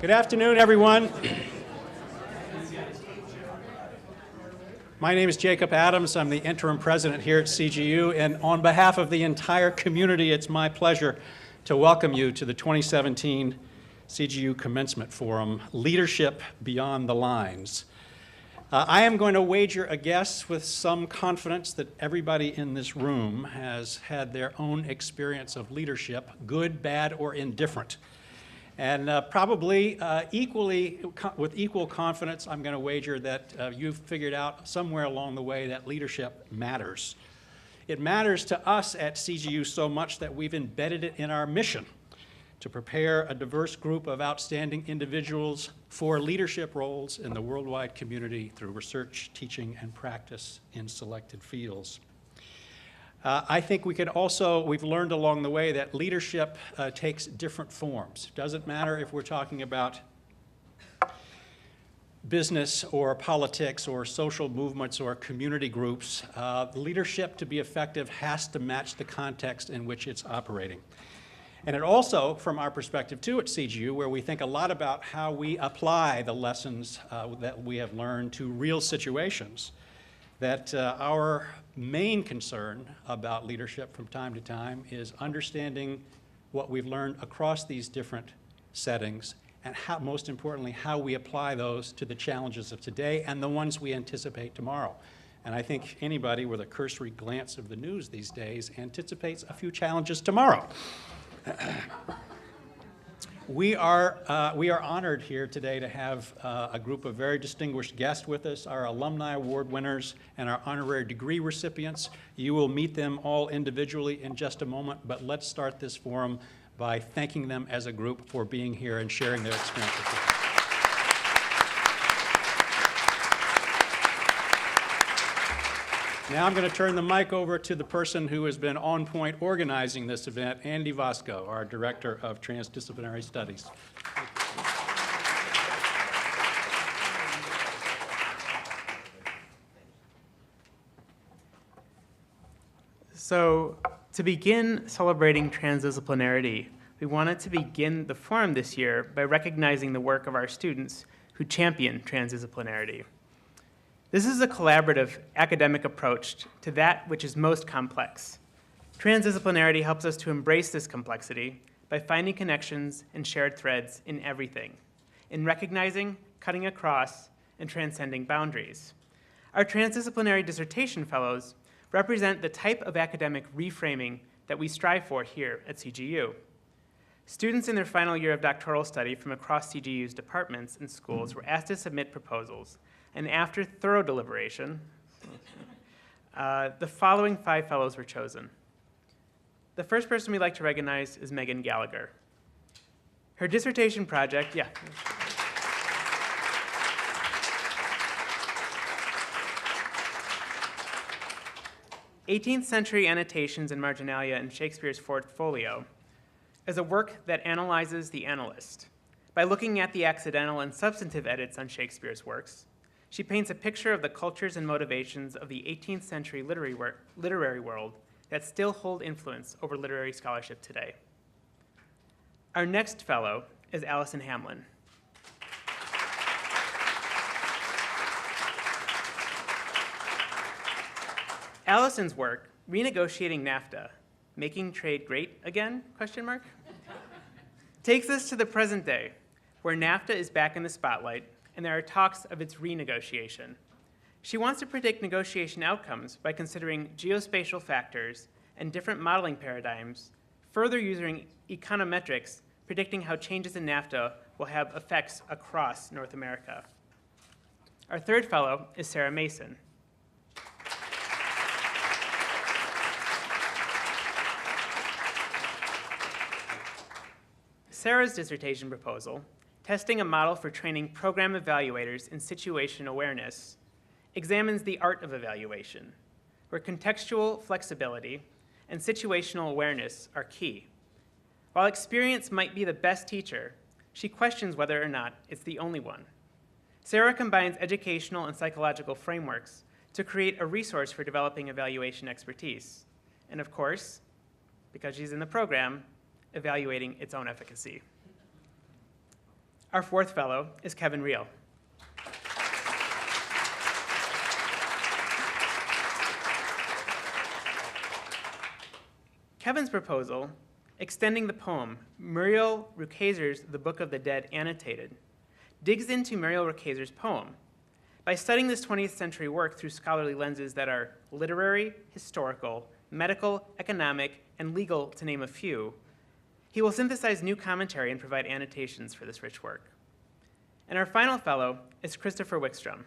Good afternoon, everyone. My name is Jacob Adams. I'm the interim president here at CGU, and on behalf of the entire community, it's my pleasure to welcome you to the 2017 CGU Commencement Forum, Leadership Beyond the Lines. I am going to wager a guess with some confidence that everybody in this room has had their own experience of leadership, good, bad, or indifferent. And probably with equal confidence, I'm going to wager that you've figured out somewhere along the way that leadership matters. It matters to us at CGU so much that we've embedded it in our mission to prepare a diverse group of outstanding individuals for leadership roles in the worldwide community through research, teaching, and practice in selected fields. I think we've learned along the way that leadership takes different forms. Doesn't matter if we're talking about business or politics or social movements or community groups. Leadership, to be effective, has to match the context in which it's operating. And it also, from our perspective too at CGU, where we think a lot about how we apply the lessons that we have learned to real situations, that our main concern about leadership from time to time is understanding what we've learned across these different settings and how, most importantly, how we apply those to the challenges of today and the ones we anticipate tomorrow. And I think anybody with a cursory glance of the news these days anticipates a few challenges tomorrow. We are honored here today to have a group of very distinguished guests with us, our Alumni Award winners and our honorary degree recipients. You will meet them all individually in just a moment, but let's start this forum by thanking them as a group for being here and sharing their experience with us. Now I'm going to turn the mic over to the person who has been on point organizing this event, Andy Vasco, our Director of Transdisciplinary Studies. So to begin celebrating transdisciplinarity, we wanted to begin the forum this year by recognizing the work of our students who champion transdisciplinarity. This is a collaborative academic approach to that which is most complex. Transdisciplinarity helps us to embrace this complexity by finding connections and shared threads in everything, in recognizing, cutting across, and transcending boundaries. Our transdisciplinary dissertation fellows represent the type of academic reframing that we strive for here at CGU. Students in their final year of doctoral study from across CGU's departments and schools were asked to submit proposals. And after thorough deliberation, the following 5 fellows were chosen. The first person we'd like to recognize is Megan Gallagher. Her dissertation project, 18th century annotations and marginalia in Shakespeare's portfolio, is a work that analyzes the analyst. By looking at the accidental and substantive edits on Shakespeare's works, she paints a picture of the cultures and motivations of the 18th century literary world that still hold influence over literary scholarship today. Our next fellow is Allison Hamlin. Allison's work, Renegotiating NAFTA, Making Trade Great Again, ? Takes us to the present day, where NAFTA is back in the spotlight and there are talks of its renegotiation. She wants to predict negotiation outcomes by considering geospatial factors and different modeling paradigms, further using econometrics, predicting how changes in NAFTA will have effects across North America. Our third fellow is Sarah Mason. Sarah's dissertation proposal, Testing a Model for Training Program Evaluators in Situation Awareness, examines the art of evaluation, where contextual flexibility and situational awareness are key. While experience might be the best teacher, she questions whether or not it's the only one. Sarah combines educational and psychological frameworks to create a resource for developing evaluation expertise. And of course, because she's in the program, evaluating its own efficacy. Our fourth fellow is Kevin Reel. Kevin's proposal, extending the poem Muriel Rukeyser's The Book of the Dead Annotated, digs into Muriel Rukeyser's poem. By studying this 20th century work through scholarly lenses that are literary, historical, medical, economic, and legal, to name a few, he will synthesize new commentary and provide annotations for this rich work. And our final fellow is Christopher Wickstrom.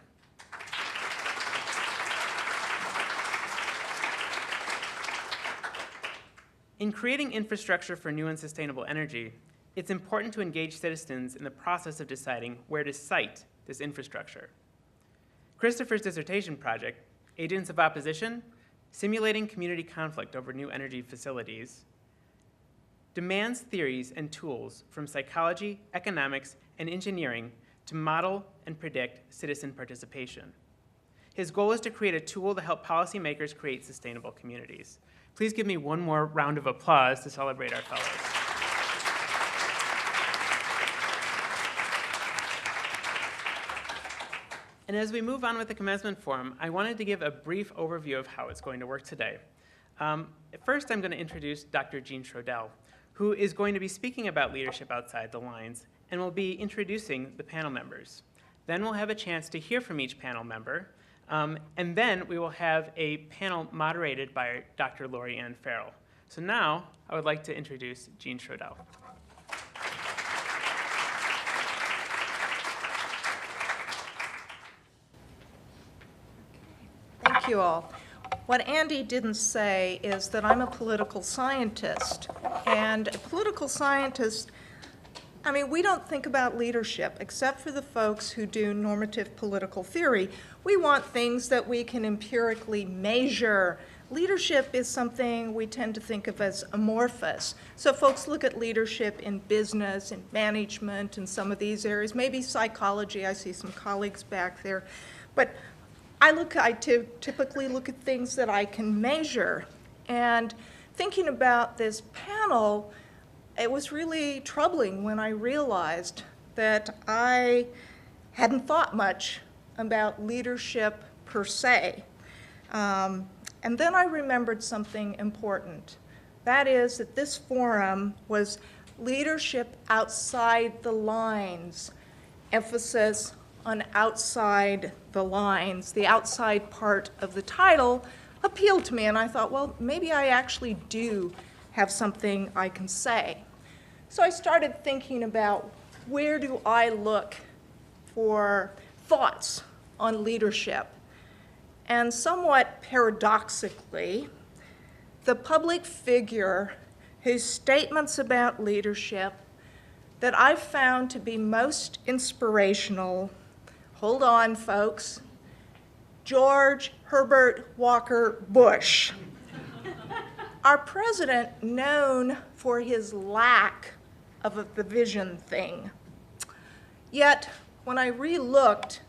In creating infrastructure for new and sustainable energy, it's important to engage citizens in the process of deciding where to site this infrastructure. Christopher's dissertation project, Agents of Opposition, Simulating Community Conflict Over New Energy Facilities, demands theories and tools from psychology, economics, and engineering to model and predict citizen participation. His goal is to create a tool to help policymakers create sustainable communities. Please give me one more round of applause to celebrate our fellows. And as we move on with the Commencement Forum, I wanted to give a brief overview of how it's going to work today. First, I'm going to introduce Dr. Jean Schroedel, who is going to be speaking about leadership outside the lines and will be introducing the panel members. Then we'll have a chance to hear from each panel member, and then we will have a panel moderated by Dr. Gloria and Farrell. So now I would like to introduce Jean Schroedel. Thank you all. What Andy didn't say is that I'm a political scientist. And a political scientist, I mean, we don't think about leadership, except for the folks who do normative political theory. We want things that we can empirically measure. Leadership is something we tend to think of as amorphous. So folks look at leadership in business and management and some of these areas, maybe psychology. I see some colleagues back there. But I typically look at things that I can measure. And thinking about this panel, it was really troubling when I realized that I hadn't thought much about leadership per se. And then I remembered something important. That is that this forum was leadership outside the lines, emphasis on outside the lines. The outside part of the title appealed to me, and I thought, well, maybe I actually do have something I can say. So I started thinking about where do I look for thoughts on leadership. And somewhat paradoxically, the public figure whose statements about leadership that I've found to be most inspirational, hold on folks, George Herbert Walker Bush. Our president, known for his lack of the vision thing. Yet, when I re-looked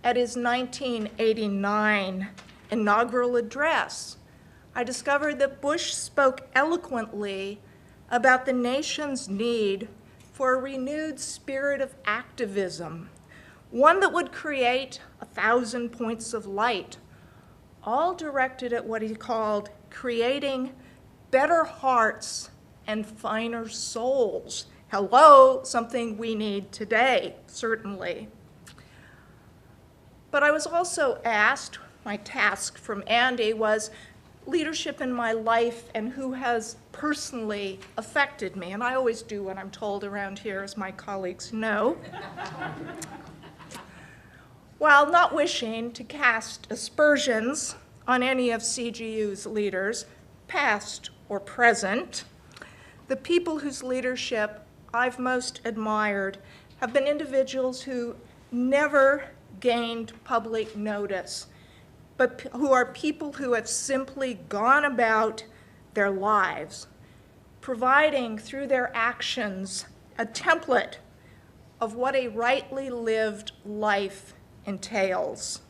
at his 1989 inaugural address, I discovered that Bush spoke eloquently about the nation's need for a renewed spirit of activism, one that would create 1,000 points of light, all directed at what he called creating better hearts and finer souls. Hello, something we need today, certainly. But I was also asked, my task from Andy was leadership in my life and who has personally affected me. And I always do what I'm told around here, as my colleagues know. While not wishing to cast aspersions on any of CGU's leaders, past or present, the people whose leadership I've most admired have been individuals who never gained public notice, but who are people who have simply gone about their lives, providing through their actions a template of what a rightly lived life entails.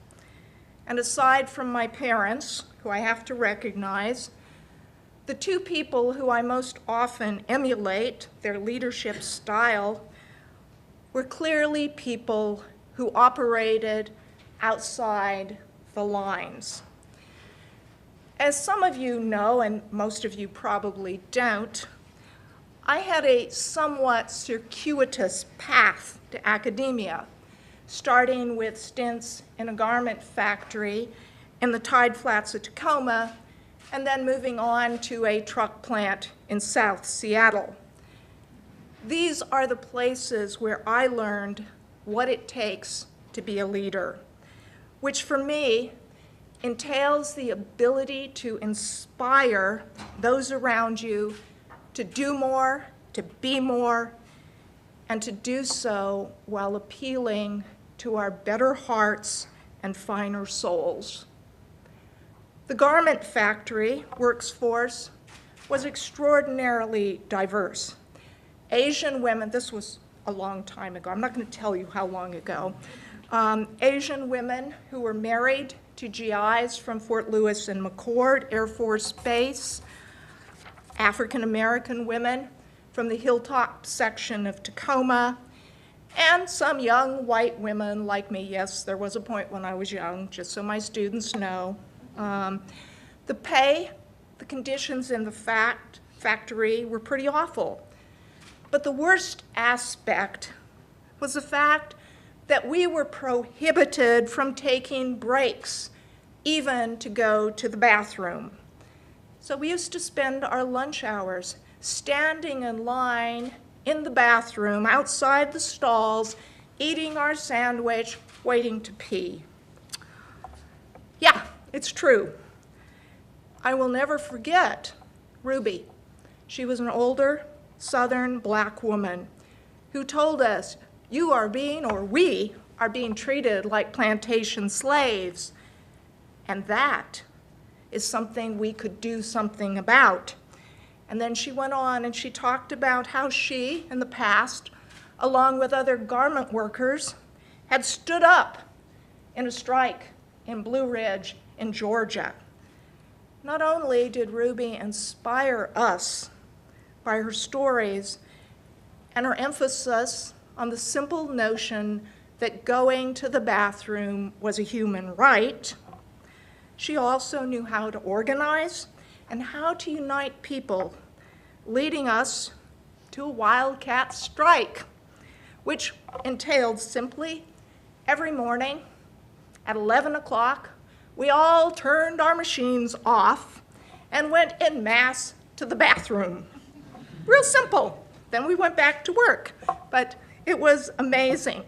And aside from my parents, who I have to recognize, the two people who I most often emulate their leadership style were clearly people who operated outside the lines. As some of you know, and most of you probably don't, I had a somewhat circuitous path to academia, starting with stints in a garment factory in the Tide Flats of Tacoma, and then moving on to a truck plant in South Seattle. These are the places where I learned what it takes to be a leader, which for me entails the ability to inspire those around you to do more, to be more, and to do so while appealing to our better hearts and finer souls. The garment factory workforce was extraordinarily diverse. Asian women, this was a long time ago, I'm not going to tell you how long ago, Asian women who were married to GIs from Fort Lewis and McChord Air Force Base, African American women from the Hilltop section of Tacoma, and some young white women like me. Yes, there was a point when I was young, just so my students know. The pay, the conditions in the factory were pretty awful. But the worst aspect was the fact that we were prohibited from taking breaks, even to go to the bathroom. So we used to spend our lunch hours standing in line in the bathroom, outside the stalls, eating our sandwich, waiting to pee. Yeah, it's true. I will never forget Ruby. She was an older Southern black woman who told us, you are being, or we are being treated like plantation slaves. And that is something we could do something about. And then she went on and she talked about how she, in the past, along with other garment workers, had stood up in a strike in Blue Ridge in Georgia. Not only did Ruby inspire us by her stories and her emphasis on the simple notion that going to the bathroom was a human right, she also knew how to organize and how to unite people, leading us to a wildcat strike, which entailed simply every morning at 11 o'clock, we all turned our machines off and went en masse to the bathroom. Real simple. Then we went back to work. But it was amazing.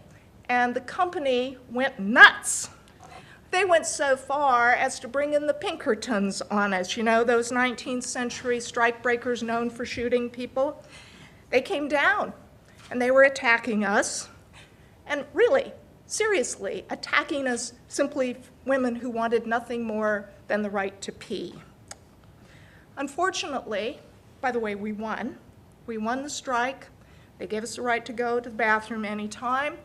And the company went nuts. They went so far as to bring in the Pinkertons on us, you know, those 19th century strikebreakers known for shooting people. They came down and they were attacking us, and really, seriously, attacking us, simply women who wanted nothing more than the right to pee. Unfortunately, by the way, we won. We won the strike. They gave us the right to go to the bathroom anytime.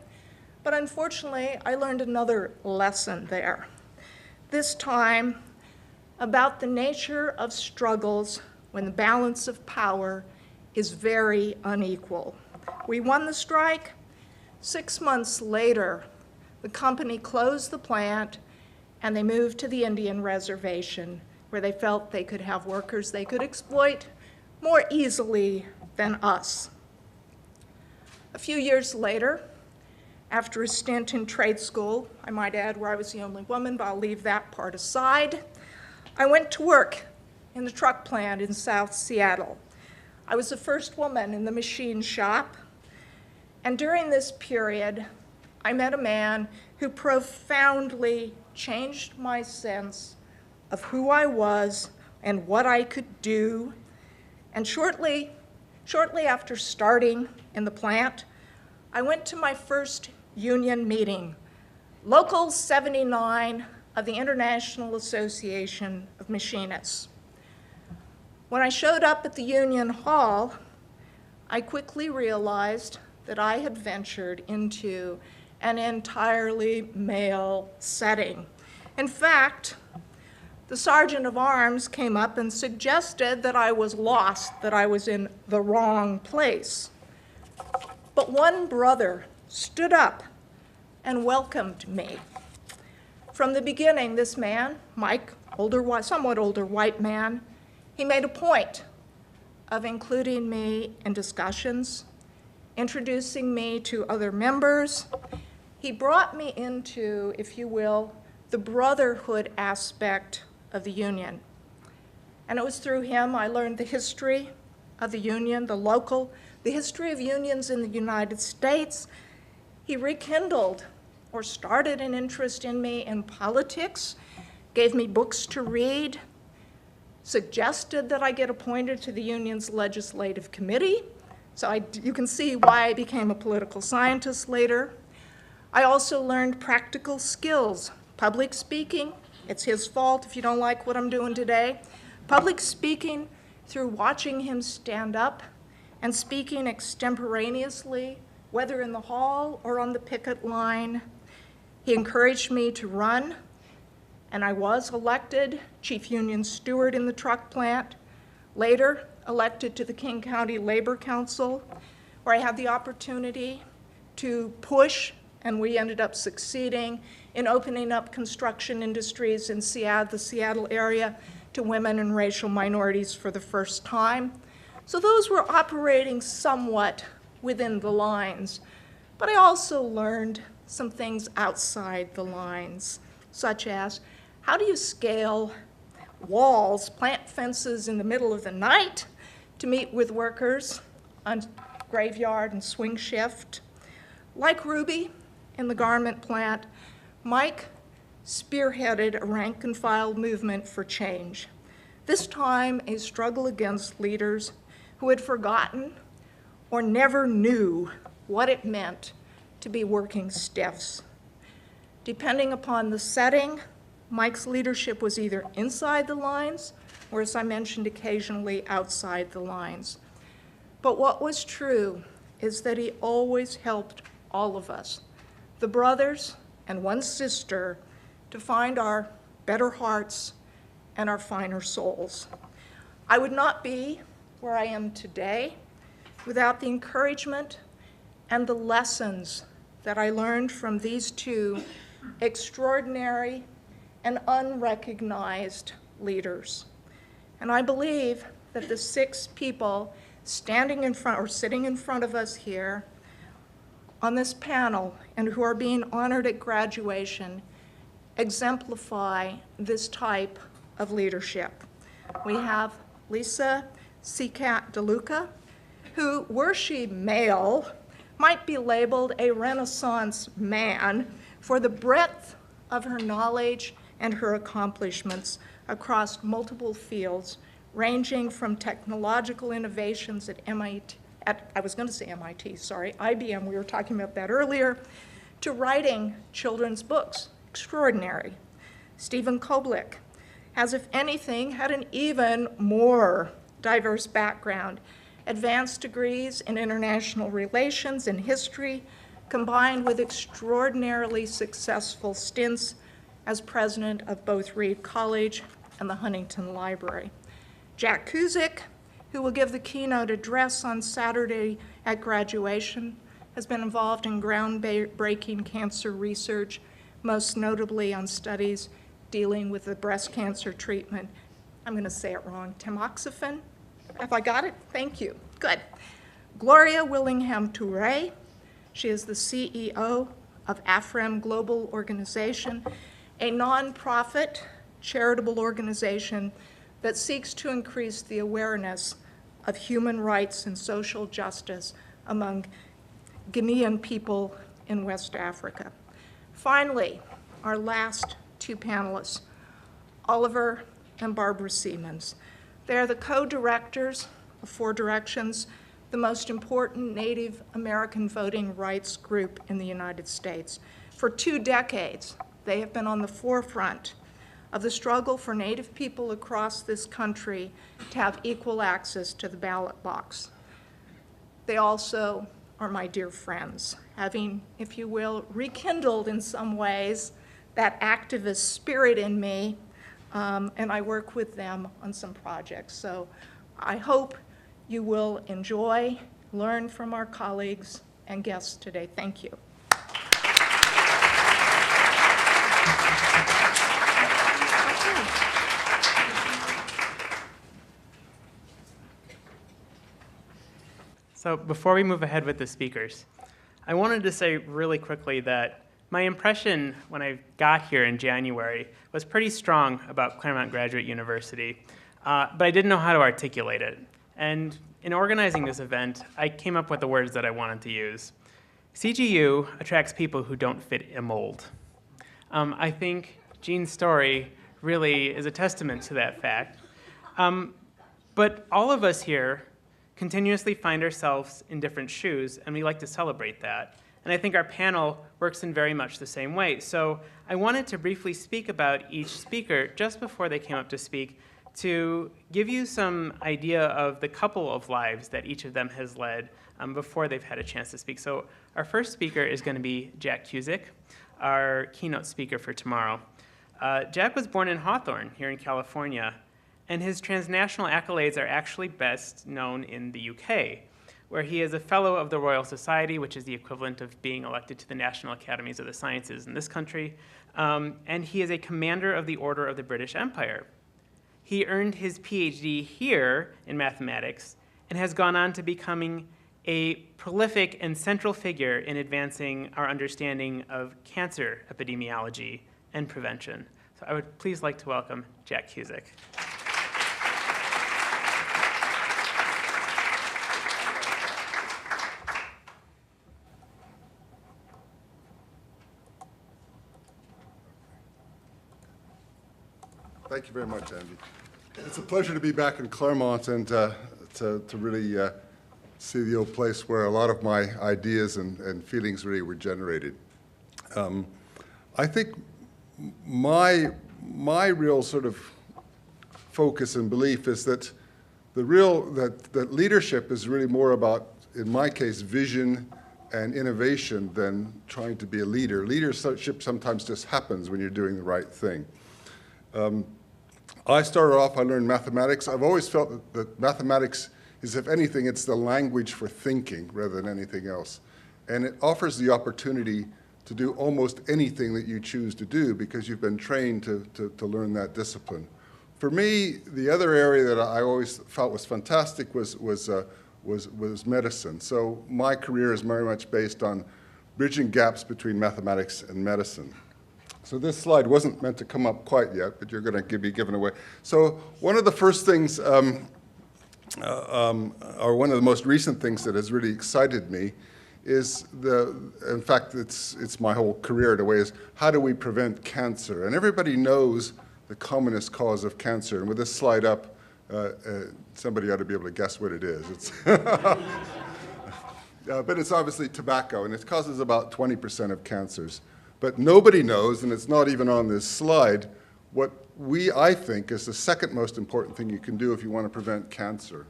But unfortunately, I learned another lesson there. This time about the nature of struggles when the balance of power is very unequal. We won the strike. 6 months later, the company closed the plant and they moved to the Indian reservation where they felt they could have workers they could exploit more easily than us. A few years later, after a stint in trade school, I might add where I was the only woman, but I'll leave that part aside, I went to work in the truck plant in South Seattle. I was the first woman in the machine shop, and during this period, I met a man who profoundly changed my sense of who I was and what I could do. And shortly after starting in the plant, I went to my first union meeting, Local 79 of the International Association of Machinists. When I showed up at the union hall, I quickly realized that I had ventured into an entirely male setting. In fact, the sergeant of arms came up and suggested that I was lost, that I was in the wrong place. But one brother stood up and welcomed me. From the beginning, this man, Mike, somewhat older white man, he made a point of including me in discussions, introducing me to other members. He brought me into, if you will, the brotherhood aspect of the union. And it was through him I learned the history of the union, the history of unions in the United States. He rekindled or started an interest in me in politics, gave me books to read, suggested that I get appointed to the union's legislative committee. So you can see why I became a political scientist later. I also learned practical skills, public speaking. It's his fault if you don't like what I'm doing today. Public speaking through watching him stand up and speaking extemporaneously, whether in the hall or on the picket line. He encouraged me to run, and I was elected chief union steward in the truck plant, later elected to the King County Labor Council, where I had the opportunity to push, and we ended up succeeding in opening up construction industries in the Seattle area to women and racial minorities for the first time. So those were operating somewhat within the lines, but I also learned some things outside the lines, such as how do you scale walls, plant fences in the middle of the night to meet with workers on graveyard and swing shift. Like Ruby in the garment plant, Mike spearheaded a rank and file movement for change. This time, a struggle against leaders who had forgotten or never knew what it meant to be working stiffs. Depending upon the setting, Mike's leadership was either inside the lines or, as I mentioned, occasionally outside the lines. But what was true is that he always helped all of us, the brothers and one sister, to find our better hearts and our finer souls. I would not be where I am today without the encouragement and the lessons that I learned from these two extraordinary and unrecognized leaders. And I believe that the 6 people standing in front or sitting in front of us here on this panel and who are being honored at graduation exemplify this type of leadership. We have Lisa Seacat DeLuca, who, were she male, might be labeled a Renaissance man for the breadth of her knowledge and her accomplishments across multiple fields, ranging from technological innovations at IBM, we were talking about that earlier, to writing children's books, extraordinary. Stephen Koblik has, if anything, had an even more diverse background, advanced degrees in international relations and history, combined with extraordinarily successful stints as president of both Reed College and the Huntington Library. Jack Cuzick, who will give the keynote address on Saturday at graduation, has been involved in groundbreaking cancer research, most notably on studies dealing with the breast cancer treatment. I'm going to say it wrong, tamoxifen. Have I got it? Thank you. Good. Gloria Willingham-Touré. She is the CEO of Afram Global Organization, a nonprofit charitable organization that seeks to increase the awareness of human rights and social justice among Guinean people in West Africa. Finally, our last 2 panelists, Oliver and Barbara Semans. They are the co-directors of 4 Directions, the most important Native American voting rights group in the United States. For 2 decades, they have been on the forefront of the struggle for Native people across this country to have equal access to the ballot box. They also are my dear friends, having, if you will, rekindled in some ways that activist spirit in me, and I work with them on some projects. So I hope you will enjoy, learn from our colleagues, and guests today. Thank you. So before we move ahead with the speakers, I wanted to say really quickly that my impression when I got here in January was pretty strong about Claremont Graduate University, but I didn't know how to articulate it. And in organizing this event, I came up with the words that I wanted to use. CGU attracts people who don't fit a mold. I think Jean's story really is a testament to that fact. But all of us here continuously find ourselves in different shoes, and we like to celebrate that. And I think our panel works in very much the same way. So I wanted to briefly speak about each speaker just before they came up to speak to give you some idea of the couple of lives that each of them has led before they've had a chance to speak. So our first speaker is going to be Jack Cuzick, our keynote speaker for tomorrow. Jack was born in Hawthorne here in California, and his transnational accolades are actually best known in the UK, where he is a Fellow of the Royal Society, which is the equivalent of being elected to the National Academies of the Sciences in this country, and he is a Commander of the Order of the British Empire. He earned his PhD here in mathematics and has gone on to becoming a prolific and central figure in advancing our understanding of cancer epidemiology and prevention. So I would please like to welcome Jack Cuzick. Thank you very much, Andy. It's a pleasure to be back in Claremont and to really see the old place where a lot of my ideas and feelings really were generated. I think my real sort of focus and belief is that that leadership is really more about, in my case, vision and innovation than trying to be a leader. Leadership sometimes just happens when you're doing the right thing. I started off, I learned mathematics. I've always felt that mathematics is, if anything, it's the language for thinking rather than anything else. And it offers the opportunity to do almost anything that you choose to do because you've been trained to learn that discipline. For me, the other area that I always felt was fantastic was medicine. So my career is very much based on bridging gaps between mathematics and medicine. So this slide wasn't meant to come up quite yet, but you're going to be given away. So one of the first things, or one of the most recent things that has really excited me is in fact, it's my whole career in a way, is how do we prevent cancer? And everybody knows the commonest cause of cancer. And with this slide up, somebody ought to be able to guess what it is. But it's obviously tobacco, and it causes about 20% of cancers. But nobody knows, and it's not even on this slide, what I think is the second most important thing you can do if you want to prevent cancer.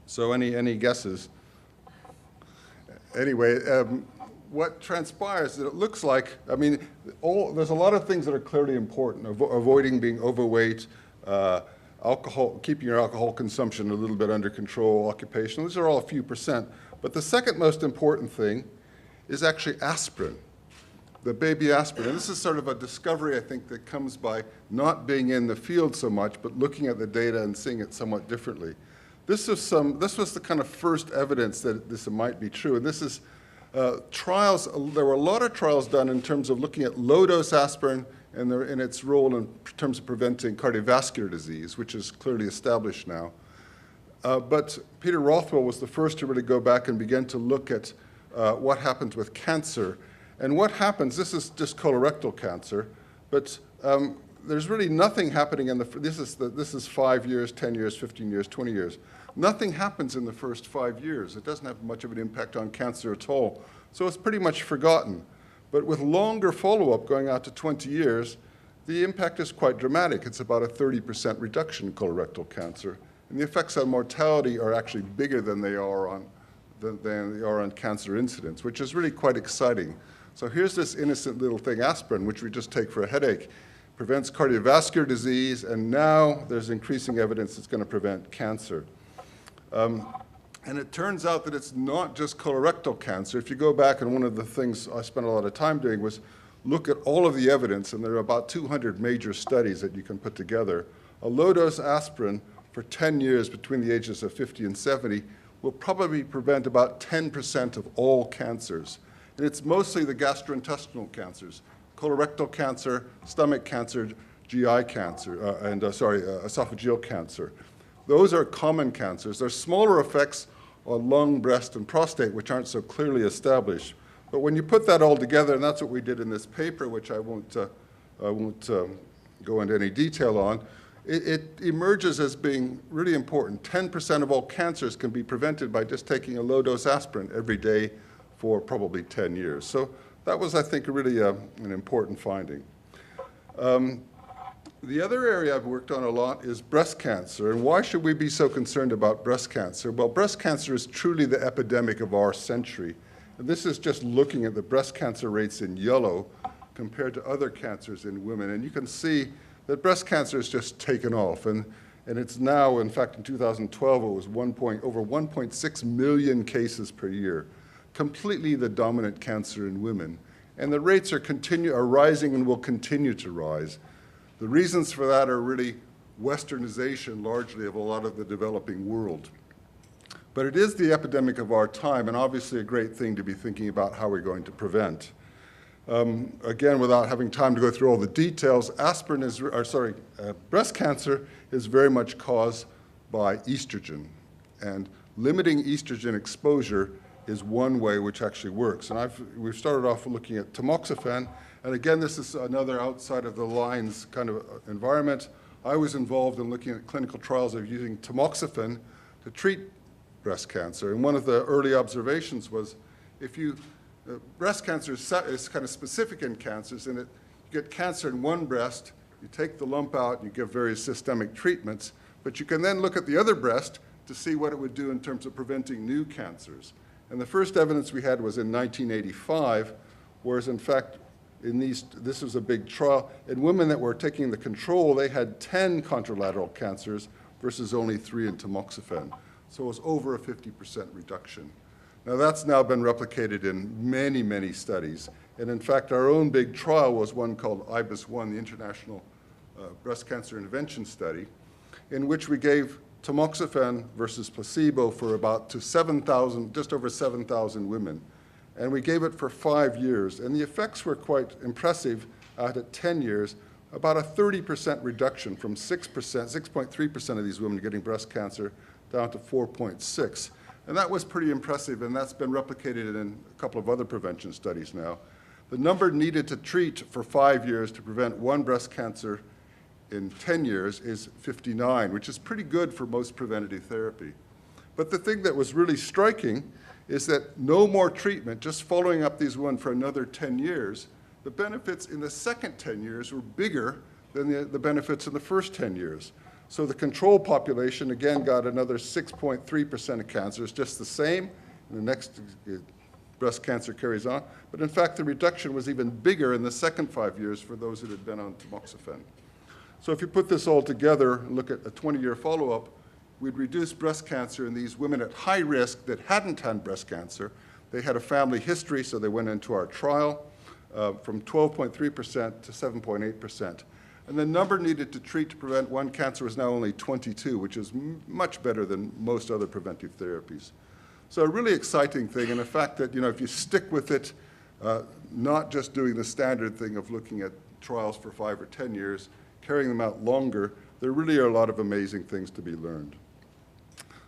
So any guesses? Anyway, what transpires is that it looks like, I mean, there's a lot of things that are clearly important. Avoiding being overweight, alcohol, keeping your alcohol consumption a little bit under control, occupation. These are all a few percent. But the second most important thing is actually aspirin. The baby aspirin. And this is sort of a discovery, I think, that comes by not being in the field so much, but looking at the data and seeing it somewhat differently. This was the kind of first evidence that this might be true. And this is trials. There were a lot of trials done in terms of looking at low-dose aspirin and its role in terms of preventing cardiovascular disease, which is clearly established now. But Peter Rothwell was the first to really go back and begin to look at what happens with cancer. And what happens, this is just colorectal cancer, but there's really nothing happening this is 5 years, 10 years, 15 years, 20 years. Nothing happens in the first 5 years. It doesn't have much of an impact on cancer at all. So it's pretty much forgotten. But with longer follow-up going out to 20 years, the impact is quite dramatic. It's about a 30% reduction in colorectal cancer. And the effects on mortality are actually bigger than they are on cancer incidence, which is really quite exciting. So here's this innocent little thing, aspirin, which we just take for a headache. Prevents cardiovascular disease, and now there's increasing evidence it's going to prevent cancer. And it turns out that it's not just colorectal cancer. If you go back, and one of the things I spent a lot of time doing was look at all of the evidence, and there are about 200 major studies that you can put together. A low-dose aspirin for 10 years between the ages of 50 and 70 will probably prevent about 10% of all cancers. And it's mostly the gastrointestinal cancers, colorectal cancer, stomach cancer, GI cancer, esophageal cancer. Those are common cancers. There's smaller effects on lung, breast, and prostate, which aren't so clearly established. But when you put that all together, and that's what we did in this paper, which I won't go into any detail on, it emerges as being really important. 10% of all cancers can be prevented by just taking a low-dose aspirin every day for probably 10 years. So that was, I think, really an important finding. The other area I've worked on a lot is breast cancer. And why should we be so concerned about breast cancer? Well, breast cancer is truly the epidemic of our century. And this is just looking at the breast cancer rates in yellow compared to other cancers in women. And you can see that breast cancer has just taken off. And it's now, in fact, in 2012, it was over 1.6 million cases per year, completely the dominant cancer in women. And the rates are rising and will continue to rise. The reasons for that are really westernization, largely, of a lot of the developing world. But it is the epidemic of our time, and obviously a great thing to be thinking about how we're going to prevent. Again, without having time to go through all the details, breast cancer is very much caused by estrogen. And limiting estrogen exposure is one way which actually works. And we've started off looking at tamoxifen. And again, this is another outside of the lines kind of environment. I was involved in looking at clinical trials of using tamoxifen to treat breast cancer. And one of the early observations was breast cancer is kind of specific in cancers, in that you get cancer in one breast, you take the lump out, and you give various systemic treatments, but you can then look at the other breast to see what it would do in terms of preventing new cancers. And the first evidence we had was in 1985, whereas in fact, this was a big trial. In women that were taking the control, they had 10 contralateral cancers versus only 3 in tamoxifen. So it was over a 50% reduction. Now that's now been replicated in many, many studies. And in fact, our own big trial was one called IBIS-1, the International Breast Cancer Intervention Study, in which we gave tamoxifen versus placebo for just over 7,000 women. And we gave it for 5 years. And the effects were quite impressive out at 10 years, about a 30% reduction from 6.3% of these women getting breast cancer down to 4.6%. And that was pretty impressive, and that's been replicated in a couple of other prevention studies now. The number needed to treat for 5 years to prevent one breast cancer in 10 years is 59, which is pretty good for most preventative therapy. But the thing that was really striking is that no more treatment, just following up these women for another 10 years, the benefits in the second 10 years were bigger than the benefits in the first 10 years. So the control population, again, got another 6.3% of cancers, just the same. And the next breast cancer carries on. But in fact, the reduction was even bigger in the second 5 years for those that had been on tamoxifen. So if you put this all together and look at a 20-year follow-up, we'd reduce breast cancer in these women at high risk that hadn't had breast cancer. They had a family history, so they went into our trial from 12.3% to 7.8%. And the number needed to treat to prevent one cancer is now only 22, which is much better than most other preventive therapies. So a really exciting thing, and the fact that, if you stick with it, not just doing the standard thing of looking at trials for 5 or 10 years, carrying them out longer, there really are a lot of amazing things to be learned.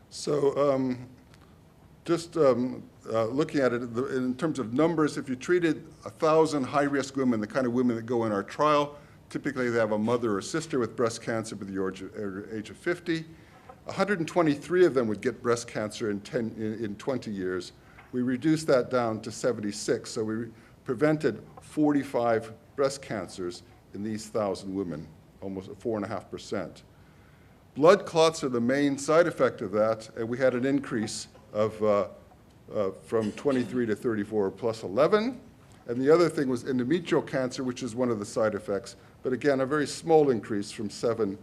So looking at it in terms of numbers, if you treated 1,000 high-risk women, the kind of women that go in our trial, typically they have a mother or sister with breast cancer by the age of 50. 123 of them would get breast cancer in 20 years. We reduced that down to 76, so we prevented 45 breast cancers in these 1,000 women, almost 4.5%. Blood clots are the main side effect of that, and we had an increase of from 23 to 34 plus 11. And the other thing was endometrial cancer, which is one of the side effects, but again, a very small increase from 7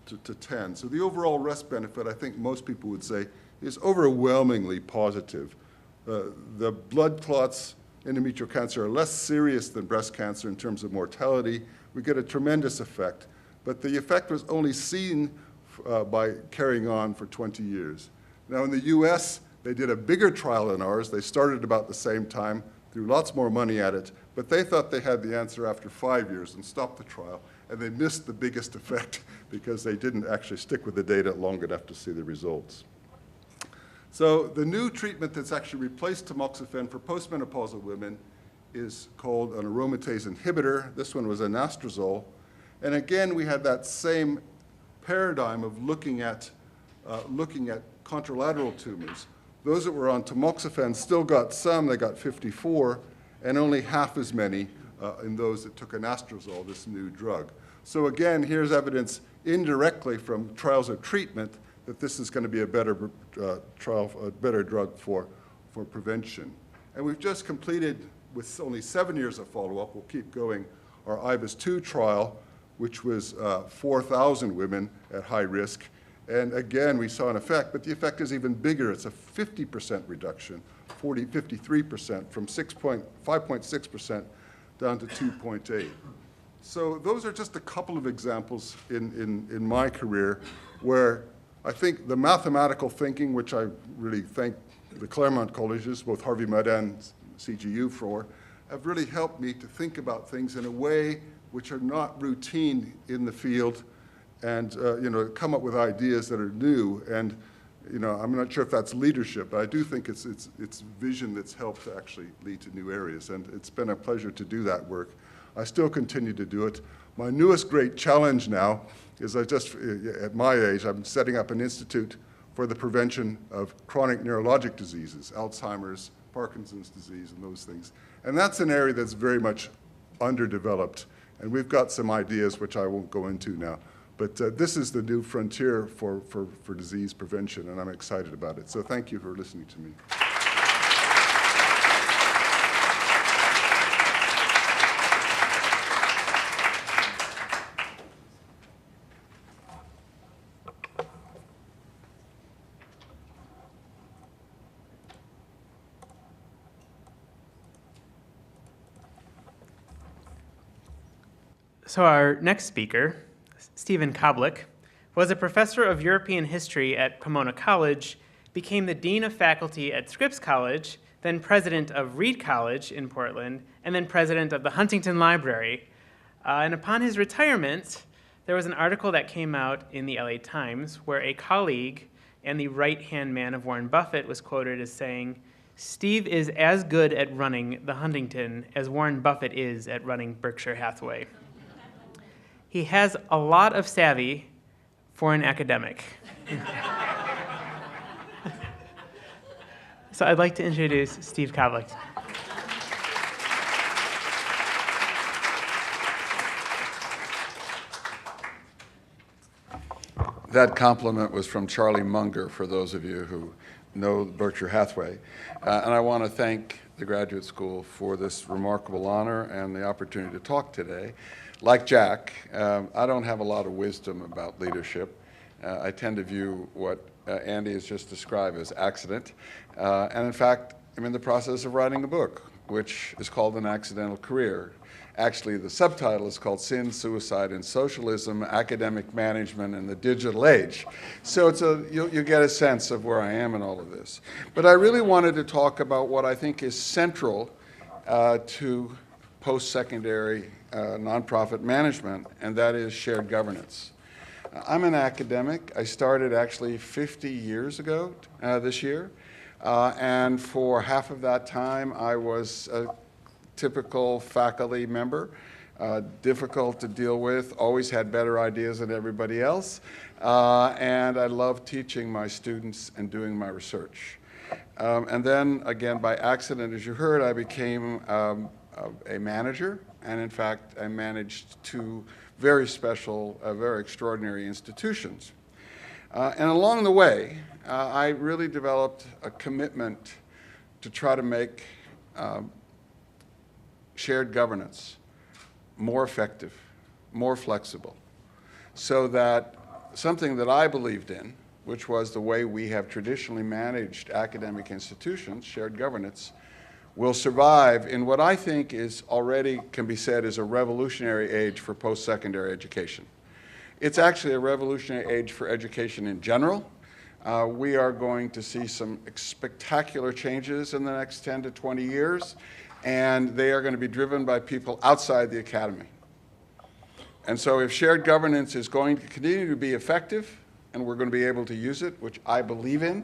to 10. So the overall risk benefit, I think most people would say, is overwhelmingly positive. The blood clots in endometrial cancer are less serious than breast cancer in terms of mortality. We get a tremendous effect, but the effect was only seen by carrying on for 20 years. Now in the US, they did a bigger trial than ours. They started about the same time, threw lots more money at it, but they thought they had the answer after 5 years and stopped the trial, and they missed the biggest effect because they didn't actually stick with the data long enough to see the results. So the new treatment that's actually replaced tamoxifen for postmenopausal women is called an aromatase inhibitor. This one was anastrozole. And again, we had that same paradigm of looking at contralateral tumors. Those that were on tamoxifen still got some, they got 54, and only half as many in those that took anastrozole, this new drug. So again, here's evidence indirectly from trials of treatment that this is going to be a better drug for prevention. And we've just completed, with only 7 years of follow-up, we'll keep going, our IVAS-2 trial, which was 4,000 women at high risk. And again, we saw an effect, but the effect is even bigger. It's a 50% reduction, 53% from 5.6% down to 2.8. So those are just a couple of examples in my career where I think the mathematical thinking, which I really thank the Claremont colleges, both Harvey Mudd and CGU for, have really helped me to think about things in a way which are not routine in the field and come up with ideas that are new. And I'm not sure if that's leadership, but I do think it's vision that's helped to actually lead to new areas. And it's been a pleasure to do that work. I still continue to do it. My newest great challenge now is at my age, I'm setting up an institute for the prevention of chronic neurologic diseases, Alzheimer's, Parkinson's disease, and those things. And that's an area that's very much underdeveloped. And we've got some ideas which I won't go into now. But this is the new frontier for disease prevention, and I'm excited about it. So thank you for listening to me. So our next speaker, Stephen Koblik, was a professor of European history at Pomona College, became the dean of faculty at Scripps College, then president of Reed College in Portland, and then president of the Huntington Library. And upon his retirement, there was an article that came out in the LA Times where a colleague and the right-hand man of Warren Buffett was quoted as saying, "Steve is as good at running the Huntington as Warren Buffett is at running Berkshire Hathaway." He has a lot of savvy for an academic. So I'd like to introduce Steve Koblik. That compliment was from Charlie Munger, for those of you who know Berkshire Hathaway. And I want to thank the Graduate School for this remarkable honor and the opportunity to talk today. Like Jack, I don't have a lot of wisdom about leadership. I tend to view what Andy has just described as accident. And in fact, I'm in the process of writing a book, which is called An Accidental Career. Actually, the subtitle is called Sin, Suicide, and Socialism, Academic Management in the Digital Age. So you get a sense of where I am in all of this. But I really wanted to talk about what I think is central to post-secondary nonprofit management, and that is shared governance. I'm an academic. I started actually 50 years ago this year, and for half of that time I was a typical faculty member, difficult to deal with, always had better ideas than everybody else, and I loved teaching my students and doing my research. And then, again, by accident, as you heard, I became a manager, and in fact, I managed two very special, very extraordinary institutions. And along the way, I really developed a commitment to try to make shared governance more effective, more flexible, so that something that I believed in, which was the way we have traditionally managed academic institutions, shared governance, will survive in what I think is already can be said is a revolutionary age for post-secondary education. It's actually a revolutionary age for education in general. We are going to see some spectacular changes in the next 10 to 20 years, and they are going to be driven by people outside the academy. And so if shared governance is going to continue to be effective, and we're going to be able to use it, which I believe in,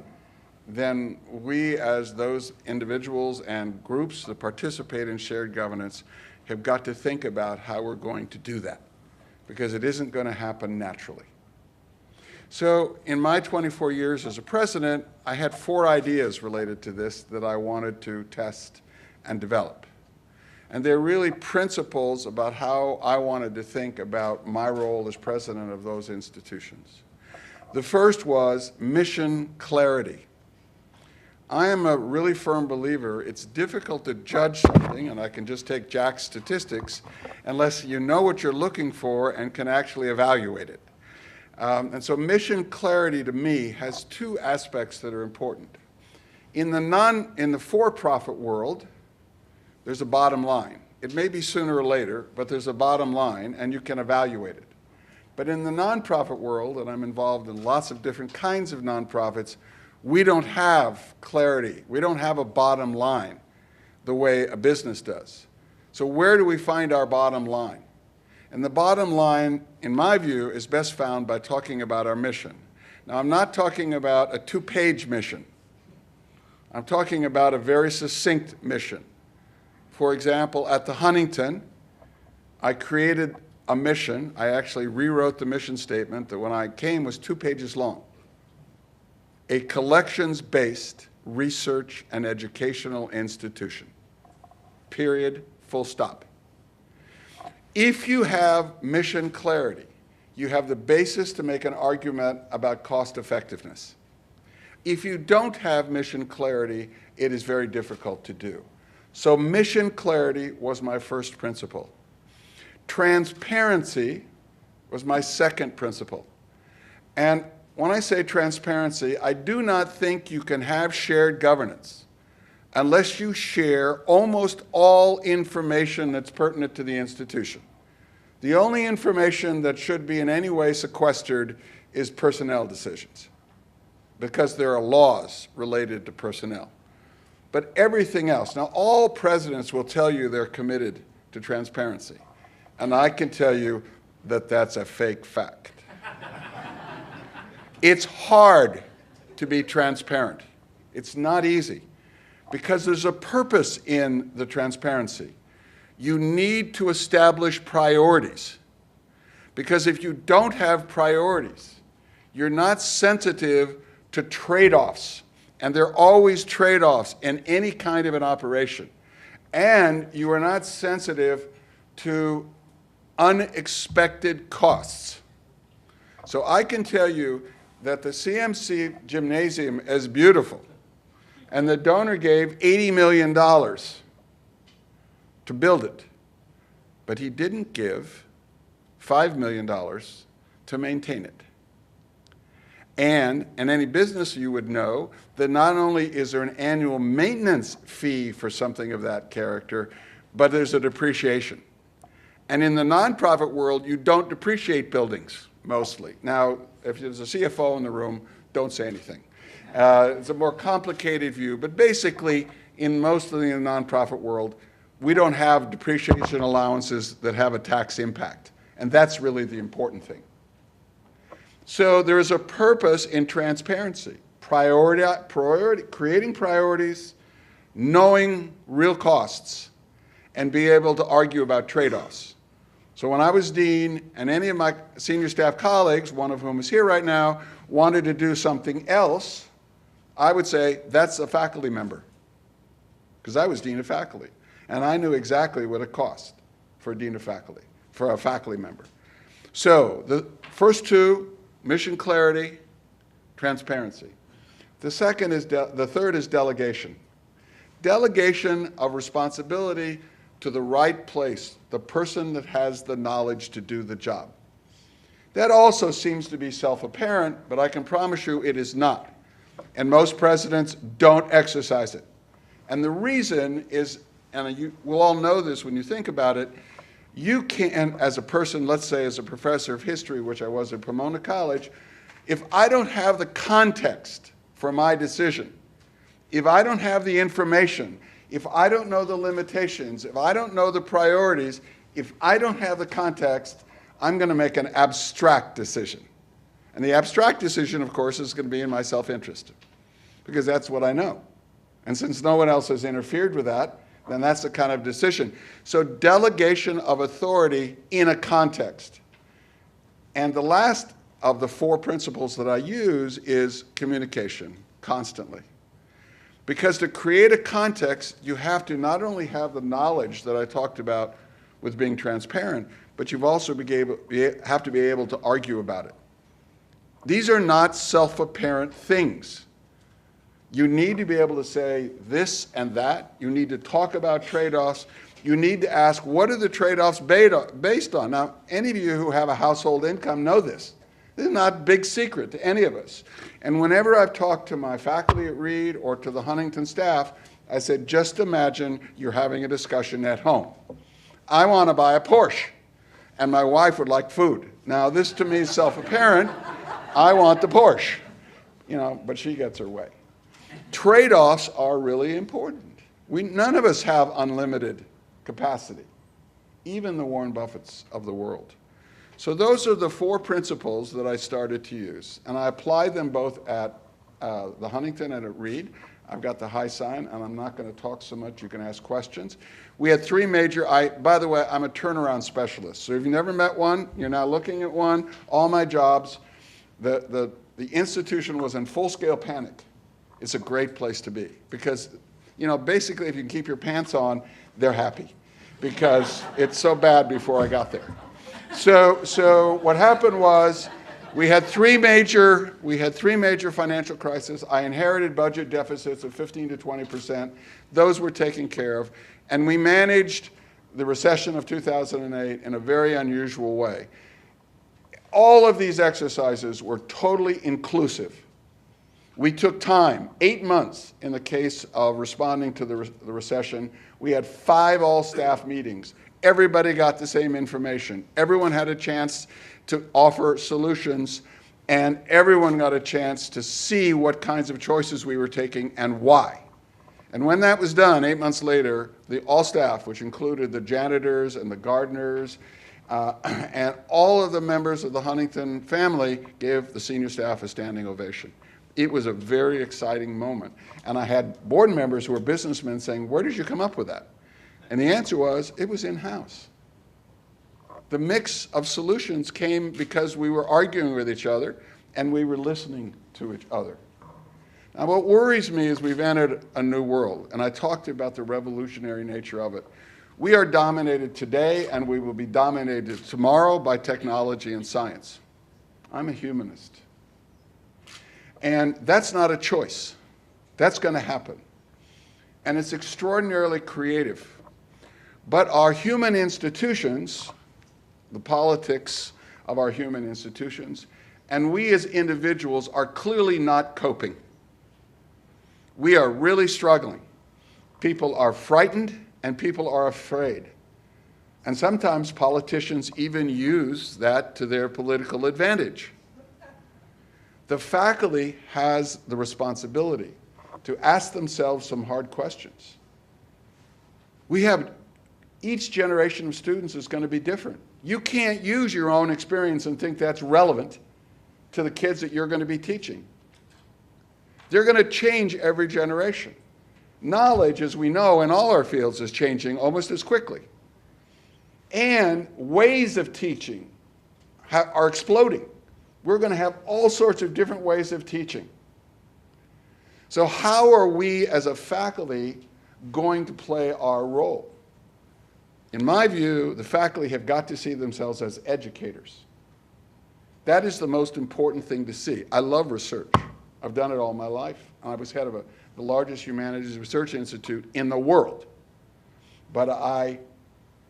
then we as those individuals and groups that participate in shared governance have got to think about how we're going to do that, because it isn't going to happen naturally. So in my 24 years as a president, I had 4 ideas related to this that I wanted to test and develop. And they're really principles about how I wanted to think about my role as president of those institutions. The first was mission clarity. I am a really firm believer it's difficult to judge something, and I can just take Jack's statistics, unless you know what you're looking for and can actually evaluate it. And so mission clarity to me has 2 aspects that are important. In the for-profit world, there's a bottom line. It may be sooner or later, but there's a bottom line, and you can evaluate it. But in the nonprofit world, and I'm involved in lots of different kinds of nonprofits, we don't have clarity. We don't have a bottom line the way a business does. So where do we find our bottom line? And the bottom line, in my view, is best found by talking about our mission. Now, I'm not talking about a 2-page mission. I'm talking about a very succinct mission. For example, at the Huntington, I created a mission. I actually rewrote the mission statement that when I came was 2 pages long. A collections-based research and educational institution. Period, full stop. If you have mission clarity, you have the basis to make an argument about cost effectiveness. If you don't have mission clarity, it is very difficult to do. So mission clarity was my first principle. Transparency was my second principle. And when I say transparency, I do not think you can have shared governance unless you share almost all information that's pertinent to the institution. The only information that should be in any way sequestered is personnel decisions, because there are laws related to personnel. But everything else, now all presidents will tell you they're committed to transparency, and I can tell you that that's a fake fact. It's hard to be transparent. It's not easy, because there's a purpose in the transparency. You need to establish priorities, because if you don't have priorities, you're not sensitive to trade-offs, and there are always trade-offs in any kind of an operation, and you are not sensitive to unexpected costs. So I can tell you that the CMC gymnasium is beautiful, and the donor gave $80 million to build it, but he didn't give $5 million to maintain it. And in any business you would know that not only is there an annual maintenance fee for something of that character, but there's a depreciation. And in the nonprofit world, you don't depreciate buildings, mostly. Now, if there's a CFO in the room, don't say anything. It's a more complicated view, but basically, in most of the nonprofit world, we don't have depreciation allowances that have a tax impact. And that's really the important thing. So there is a purpose in transparency, creating priorities, knowing real costs, and be able to argue about trade-offs. So when I was dean, and any of my senior staff colleagues, one of whom is here right now, wanted to do something else, I would say, that's a faculty member, because I was dean of faculty. And I knew exactly what it cost for a dean of faculty, for a faculty member. So the first 2, mission clarity, transparency. The third is delegation. Delegation of responsibility to the right place, the person that has the knowledge to do the job. That also seems to be self-apparent, but I can promise you it is not. And most presidents don't exercise it. And the reason is, and you will all know this when you think about it, you can, as a person, let's say as a professor of history, which I was at Pomona College, if I don't have the context for my decision, if I don't have the information, if I don't know the limitations, if I don't know the priorities, if I don't have the context, I'm going to make an abstract decision. And the abstract decision, of course, is going to be in my self-interest, because that's what I know. And since no one else has interfered with that, then that's the kind of decision. So delegation of authority in a context. And the last of the 4 principles that I use is communication, constantly. Because to create a context, you have to not only have the knowledge that I talked about with being transparent, but you've also have to be able to argue about it. These are not self-apparent things. You need to be able to say this and that. You need to talk about trade-offs. You need to ask, what are the trade-offs based on? Now, any of you who have a household income know this. This is not a big secret to any of us. And whenever I've talked to my faculty at Reed or to the Huntington staff, I said, just imagine you're having a discussion at home. I want to buy a Porsche, and my wife would like food. Now, this to me is self-apparent. I want the Porsche, but she gets her way. Trade-offs are really important. None of us have unlimited capacity, even the Warren Buffetts of the world. So those are the 4 principles that I started to use, and I applied them both at the Huntington and at Reed. I've got the high sign, and I'm not going to talk so much. You can ask questions. We had 3 major, by the way, I'm a turnaround specialist. So if you've never met one, you're now looking at one. All my jobs, the institution was in full-scale panic. It's a great place to be because, basically if you can keep your pants on, they're happy because it's so bad before I got there. So what happened was we had 3 major financial crises. I inherited budget deficits of 15 to 20%. Those were taken care of. And we managed the recession of 2008 in a very unusual way. All of these exercises were totally inclusive. We took time, 8 months in the case of responding to the recession. We had 5 all-staff meetings. Everybody got the same information. Everyone had a chance to offer solutions, and everyone got a chance to see what kinds of choices we were taking and why. And when that was done, 8 months later, the all-staff, which included the janitors and the gardeners, and all of the members of the Huntington family, gave the senior staff a standing ovation. It was a very exciting moment. And I had board members who were businessmen saying, where did you come up with that? And the answer was, it was in-house. The mix of solutions came because we were arguing with each other and we were listening to each other. Now, what worries me is we've entered a new world, and I talked about the revolutionary nature of it. We are dominated today, and we will be dominated tomorrow by technology and science. I'm a humanist. And that's not a choice. That's going to happen. And it's extraordinarily creative. But our human institutions, the politics of our human institutions, and we as individuals are clearly not coping. We are really struggling. People are frightened and people are afraid. And sometimes politicians even use that to their political advantage. The faculty has the responsibility to ask themselves some hard questions. Each generation of students is going to be different. You can't use your own experience and think that's relevant to the kids that you're going to be teaching. They're going to change every generation. Knowledge, as we know, in all our fields is changing almost as quickly. And ways of teaching are exploding. We're going to have all sorts of different ways of teaching. So how are we as a faculty going to play our role? In my view, the faculty have got to see themselves as educators. That is the most important thing to see. I love research. I've done it all my life. I was head of the largest humanities research institute in the world. But I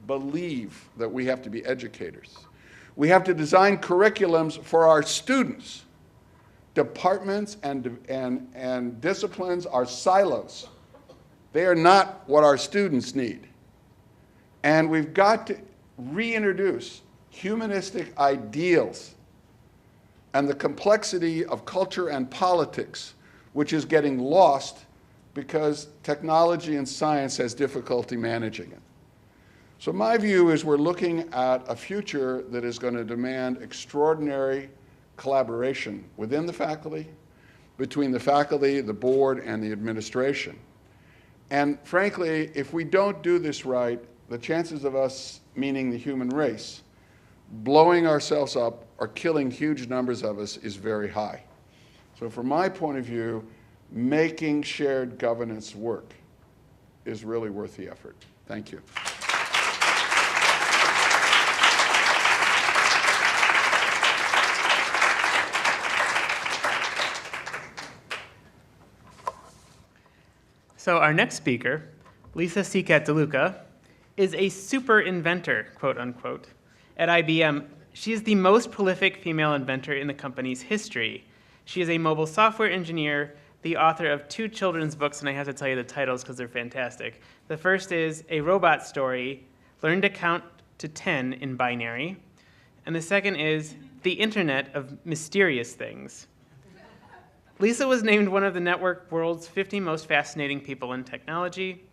believe that we have to be educators. We have to design curriculums for our students. Departments and disciplines are silos. They are not what our students need. And we've got to reintroduce humanistic ideals and the complexity of culture and politics, which is getting lost because technology and science has difficulty managing it. So my view is we're looking at a future that is going to demand extraordinary collaboration within the faculty, between the faculty, the board, and the administration. And frankly, if we don't do this right, the chances of us, meaning the human race, blowing ourselves up or killing huge numbers of us is very high. So from my point of view, making shared governance work is really worth the effort. Thank you. So our next speaker, Seacat DeLuca, is a super inventor, quote unquote. At IBM, she is the most prolific female inventor in the company's history. She is a mobile software engineer, the author of 2 children's books, and I have to tell you the titles because they're fantastic. The first is A Robot Story, Learn to Count to 10 in Binary. And the second is The Internet of Mysterious Things. Lisa was named one of the network world's 50 most fascinating people in technology.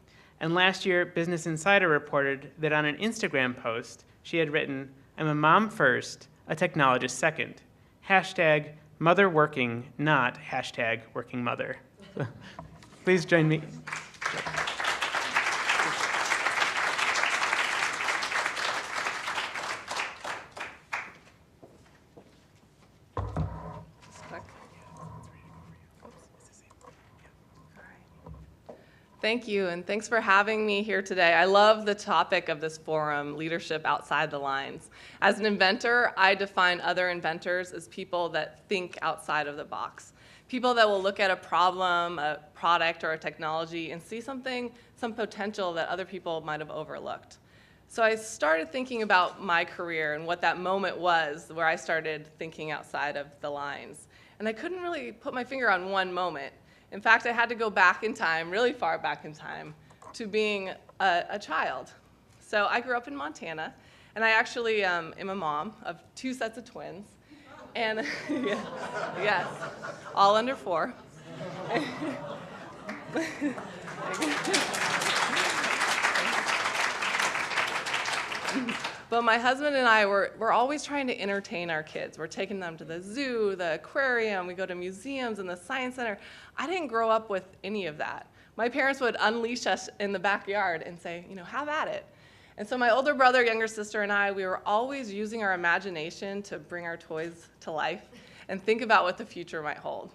And last year, Business Insider reported that on an Instagram post, she had written, "I'm a mom first, a technologist second. Hashtag mother working, not hashtag working mother." Please join me. Thank you, and thanks for having me here today. I love the topic of this forum, leadership outside the lines. As an inventor, I define other inventors as people that think outside of the box. People that will look at a problem, a product, or a technology and see some potential that other people might have overlooked. So I started thinking about my career and what that moment was where I started thinking outside of the lines. And I couldn't really put my finger on one moment. In fact, I had to go back in time, really far back in time, to being a child. So I grew up in Montana, and I actually am a mom of 2 sets of twins. And yes, all under 4. But my husband and I we're always trying to entertain our kids. We're taking them to the zoo, the aquarium, we go to museums and the science center. I didn't grow up with any of that. My parents would unleash us in the backyard and say, have at it. And so my older brother, younger sister, and I, we were always using our imagination to bring our toys to life and think about what the future might hold.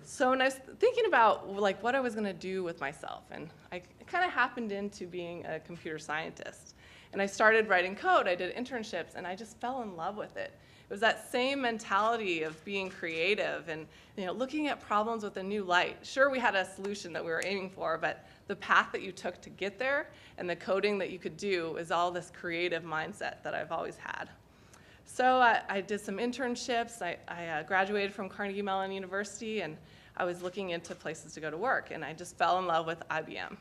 So when I was thinking about what I was going to do with myself, and I kind of happened into being a computer scientist. And I started writing code, I did internships, and I just fell in love with it. It was that same mentality of being creative and looking at problems with a new light. Sure, we had a solution that we were aiming for, but the path that you took to get there and the coding that you could do is all this creative mindset that I've always had. So I did some internships. I graduated from Carnegie Mellon University, and I was looking into places to go to work, and I just fell in love with IBM.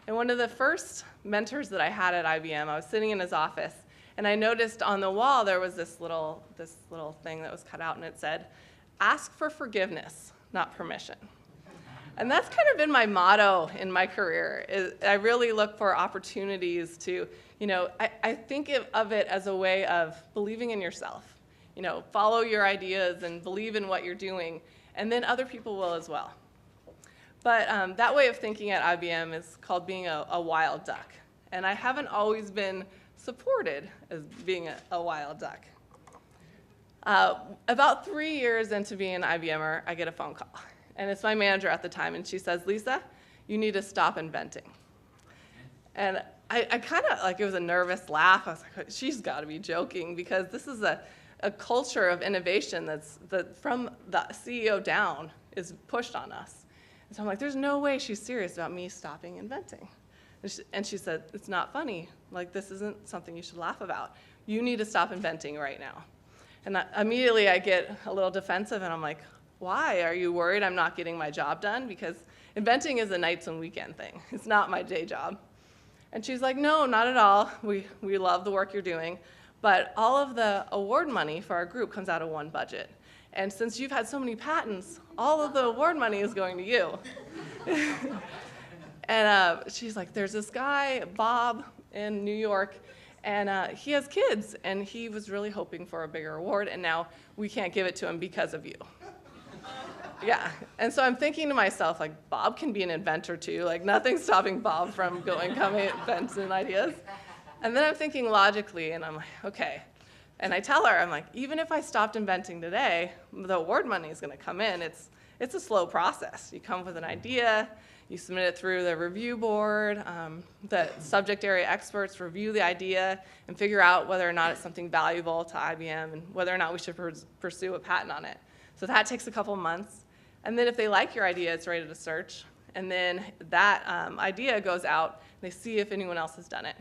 And one of the first mentors that I had at IBM, I was sitting in his office, and I noticed on the wall there was this little thing that was cut out, and it said, "Ask for forgiveness, not permission." And that's kind of been my motto in my career. I really look for opportunities to, I think of it as a way of believing in yourself. Follow your ideas and believe in what you're doing, and then other people will as well. But that way of thinking at IBM is called being a wild duck. And I haven't always been supported as being a wild duck. About 3 years into being an IBMer, I get a phone call. And it's my manager at the time, and she says, "Lisa, you need to stop inventing." And I kind of, it was a nervous laugh. I was like, she's got to be joking, because this is a culture of innovation that from the CEO down is pushed on us. And so I'm like, there's no way she's serious about me stopping inventing. And she said, it's not funny. Like, this isn't something you should laugh about. You need to stop inventing right now. And immediately I get a little defensive, and I'm like, why? Are you worried I'm not getting my job done? Because inventing is a nights and weekend thing. It's not my day job. And she's like, no, not at all. We love the work you're doing. But all of the award money for our group comes out of one budget. And since you've had so many patents, all of the award money is going to you. And she's like, there's this guy, Bob, in New York, and he has kids, and he was really hoping for a bigger award, and now we can't give it to him because of you. Yeah, and so I'm thinking to myself, like, Bob can be an inventor too. Like, nothing's stopping Bob from coming invents and ideas. And then I'm thinking logically, and I'm like, okay. And I tell her, I'm like, even if I stopped inventing today, the award money is going to come in. It's a slow process. You come with an idea, you submit it through the review board, the subject area experts review the idea and figure out whether or not it's something valuable to IBM and whether or not we should pursue a patent on it. So that takes a couple months. And then if they like your idea, it's ready to search. And then that idea goes out, and they see if anyone else has done it.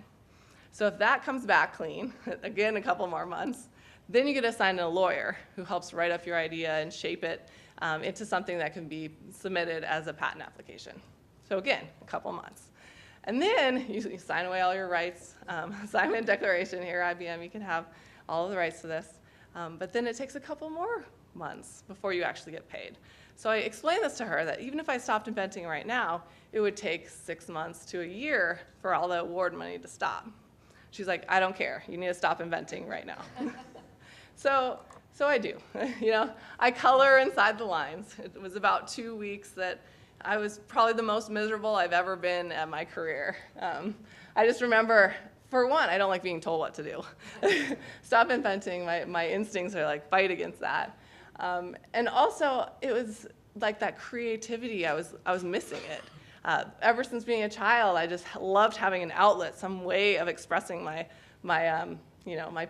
So if that comes back clean, again, a couple more months, then you get assigned a lawyer who helps write up your idea and shape it into something that can be submitted as a patent application. So again, a couple months. And then you sign away all your rights, assignment declaration here, IBM, you can have all of the rights to this. But then it takes a couple more months before you actually get paid. So I explained this to her, that even if I stopped inventing right now, it would take 6 months to a year for all the award money to stop. She's like, I don't care. You need to stop inventing right now. So I do. I color inside the lines. It was about 2 weeks that I was probably the most miserable I've ever been at my career. I just remember, for one, I don't like being told what to do. Stop inventing. My instincts are like, fight against that. And also, it was like that creativity, I was missing it. Ever since being a child, I just loved having an outlet, some way of expressing my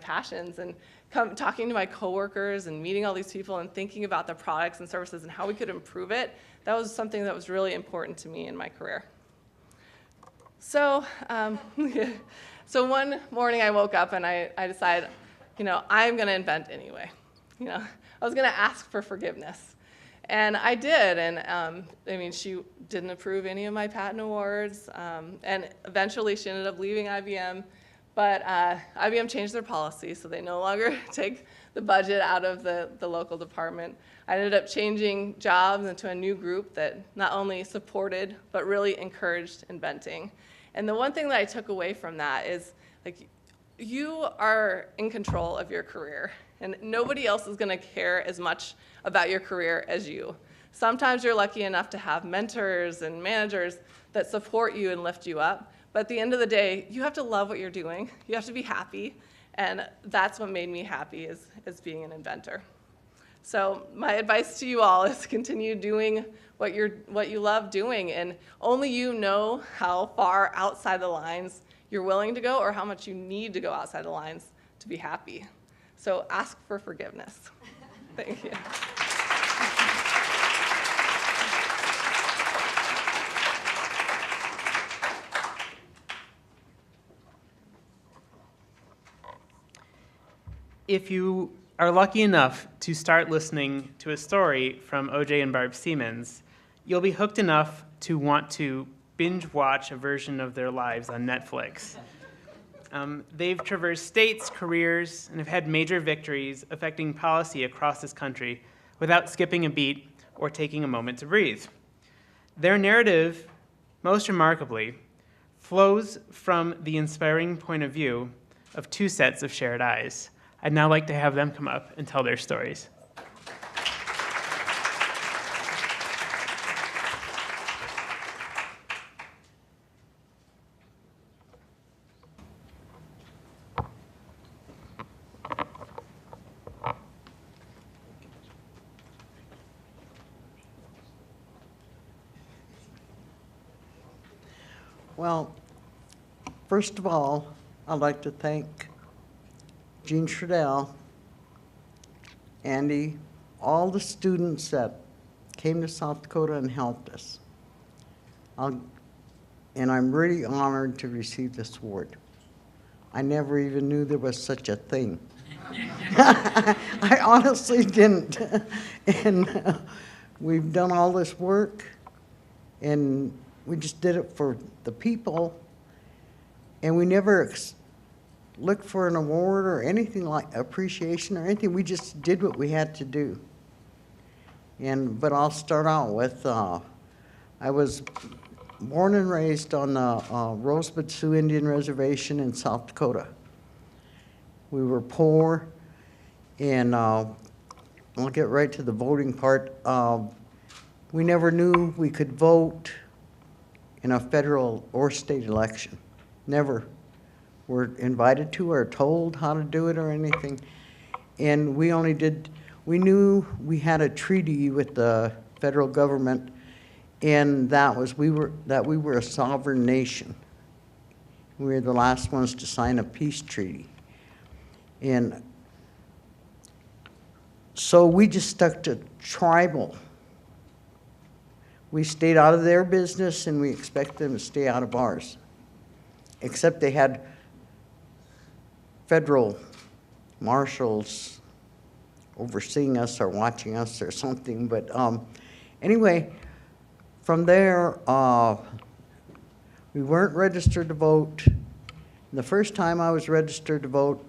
passions, and talking to my coworkers and meeting all these people and thinking about the products and services and how we could improve it. That was something that was really important to me in my career. So, so one morning I woke up and I decided, I'm going to invent anyway. I was going to ask for forgiveness. And I did, and she didn't approve any of my patent awards, and eventually she ended up leaving IBM, but IBM changed their policy, so they no longer take the budget out of the local department. I ended up changing jobs into a new group that not only supported, but really encouraged inventing. And the one thing that I took away from that is, like, you are in control of your career, and nobody else is going to care as much about your career as you. Sometimes you're lucky enough to have mentors and managers that support you and lift you up, but at the end of the day, you have to love what you're doing. You have to be happy, and that's what made me happy, is being an inventor. So my advice to you all is continue doing what you love doing, and only you know how far outside the lines you're willing to go or how much you need to go outside the lines to be happy. So ask for forgiveness. Thank you. If you are lucky enough to start listening to a story from O.J. and Barb Semans, you'll be hooked enough to want to binge watch a version of their lives on Netflix. They've traversed states, careers, and have had major victories affecting policy across this country without skipping a beat or taking a moment to breathe. Their narrative, most remarkably, flows from the inspiring point of view of two sets of shared eyes. I'd now like to have them come up and tell their stories. Well, first of all, I'd like to thank Jean Schroedel, Andy, all the students that came to South Dakota and helped us. and I'm really honored to receive this award. I never even knew there was such a thing. I honestly didn't. And we've done all this work, and we just did it for the people, and we never looked for an award or anything like appreciation or anything. We just did what we had to do. But I'll start out with, I was born and raised on the Rosebud Sioux Indian Reservation in South Dakota. We were poor, and I'll get right to the voting part. We never knew we could vote in a federal or state election. Never were invited to or told how to do it or anything. And we knew we had a treaty with the federal government, and that we were a sovereign nation. We were the last ones to sign a peace treaty. And so we just stuck to tribal. We stayed out of their business, and we expect them to stay out of ours. Except they had federal marshals overseeing us or watching us or something. But anyway, from there, we weren't registered to vote. The first time I was registered to vote,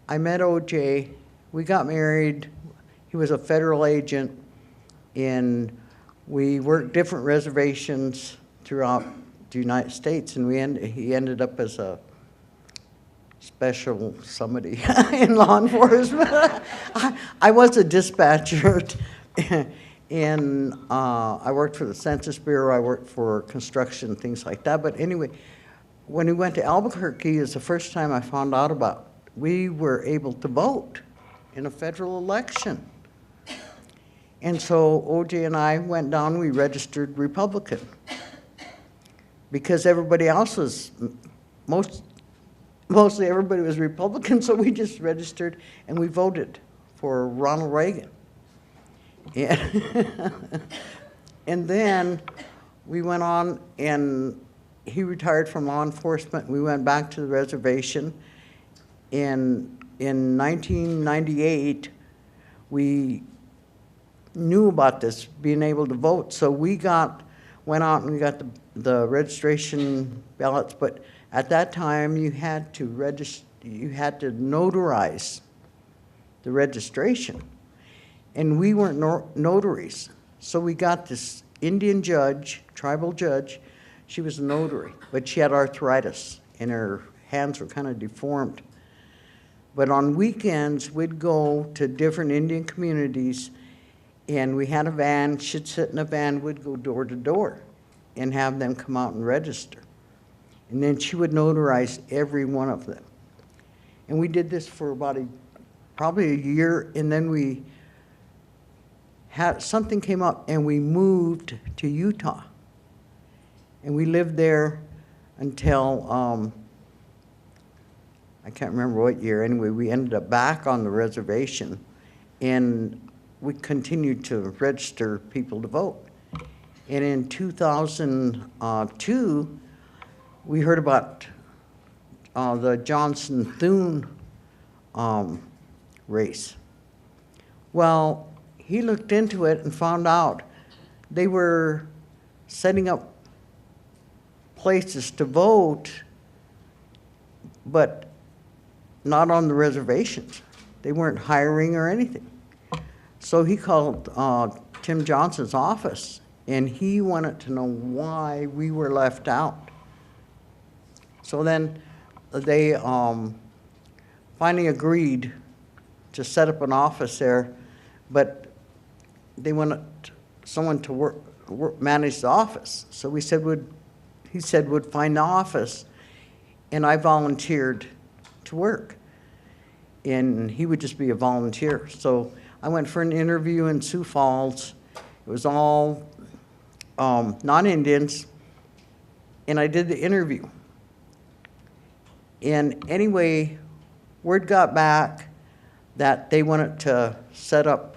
I met O.J. We got married. He was a federal agent, and we worked different reservations throughout the United States, and he ended up as a special somebody in law enforcement. I was a dispatcher, and I worked for the Census Bureau. I worked for construction, things like that. But anyway, when we went to Albuquerque, is the first time I found out about we were able to vote in a federal election. And so O.J. and I went down, we registered Republican. Because everybody else was, mostly everybody was Republican, so we just registered and we voted for Ronald Reagan. And then we went on, and he retired from law enforcement. We went back to the reservation. In 1998, we knew about this, being able to vote. So we went out and we got the registration ballots, but at that time you had to notarize the registration. And we weren't notaries. So we got this Indian judge, tribal judge. She was a notary, but she had arthritis and her hands were kind of deformed. But on weekends, we'd go to different Indian communities, and we had a van. She'd sit in a van. We'd go door to door and have them come out and register. And then she would notarize every one of them. And we did this for probably a year, and then something came up, and we moved to Utah. And we lived there until, I can't remember what year. Anyway, we ended up back on the reservation, and we continued to register people to vote. And in 2002, we heard about the Johnson-Thune race. Well, he looked into it and found out they were setting up places to vote, but not on the reservations. They weren't hiring or anything. So he called Tim Johnson's office, and he wanted to know why we were left out. So then they finally agreed to set up an office there, but they wanted someone to manage the office. So he said would find the office, and I volunteered to work. And he would just be a volunteer. So I went for an interview in Sioux Falls. It was all non-Indians, and I did the interview. And anyway, word got back that they wanted to set up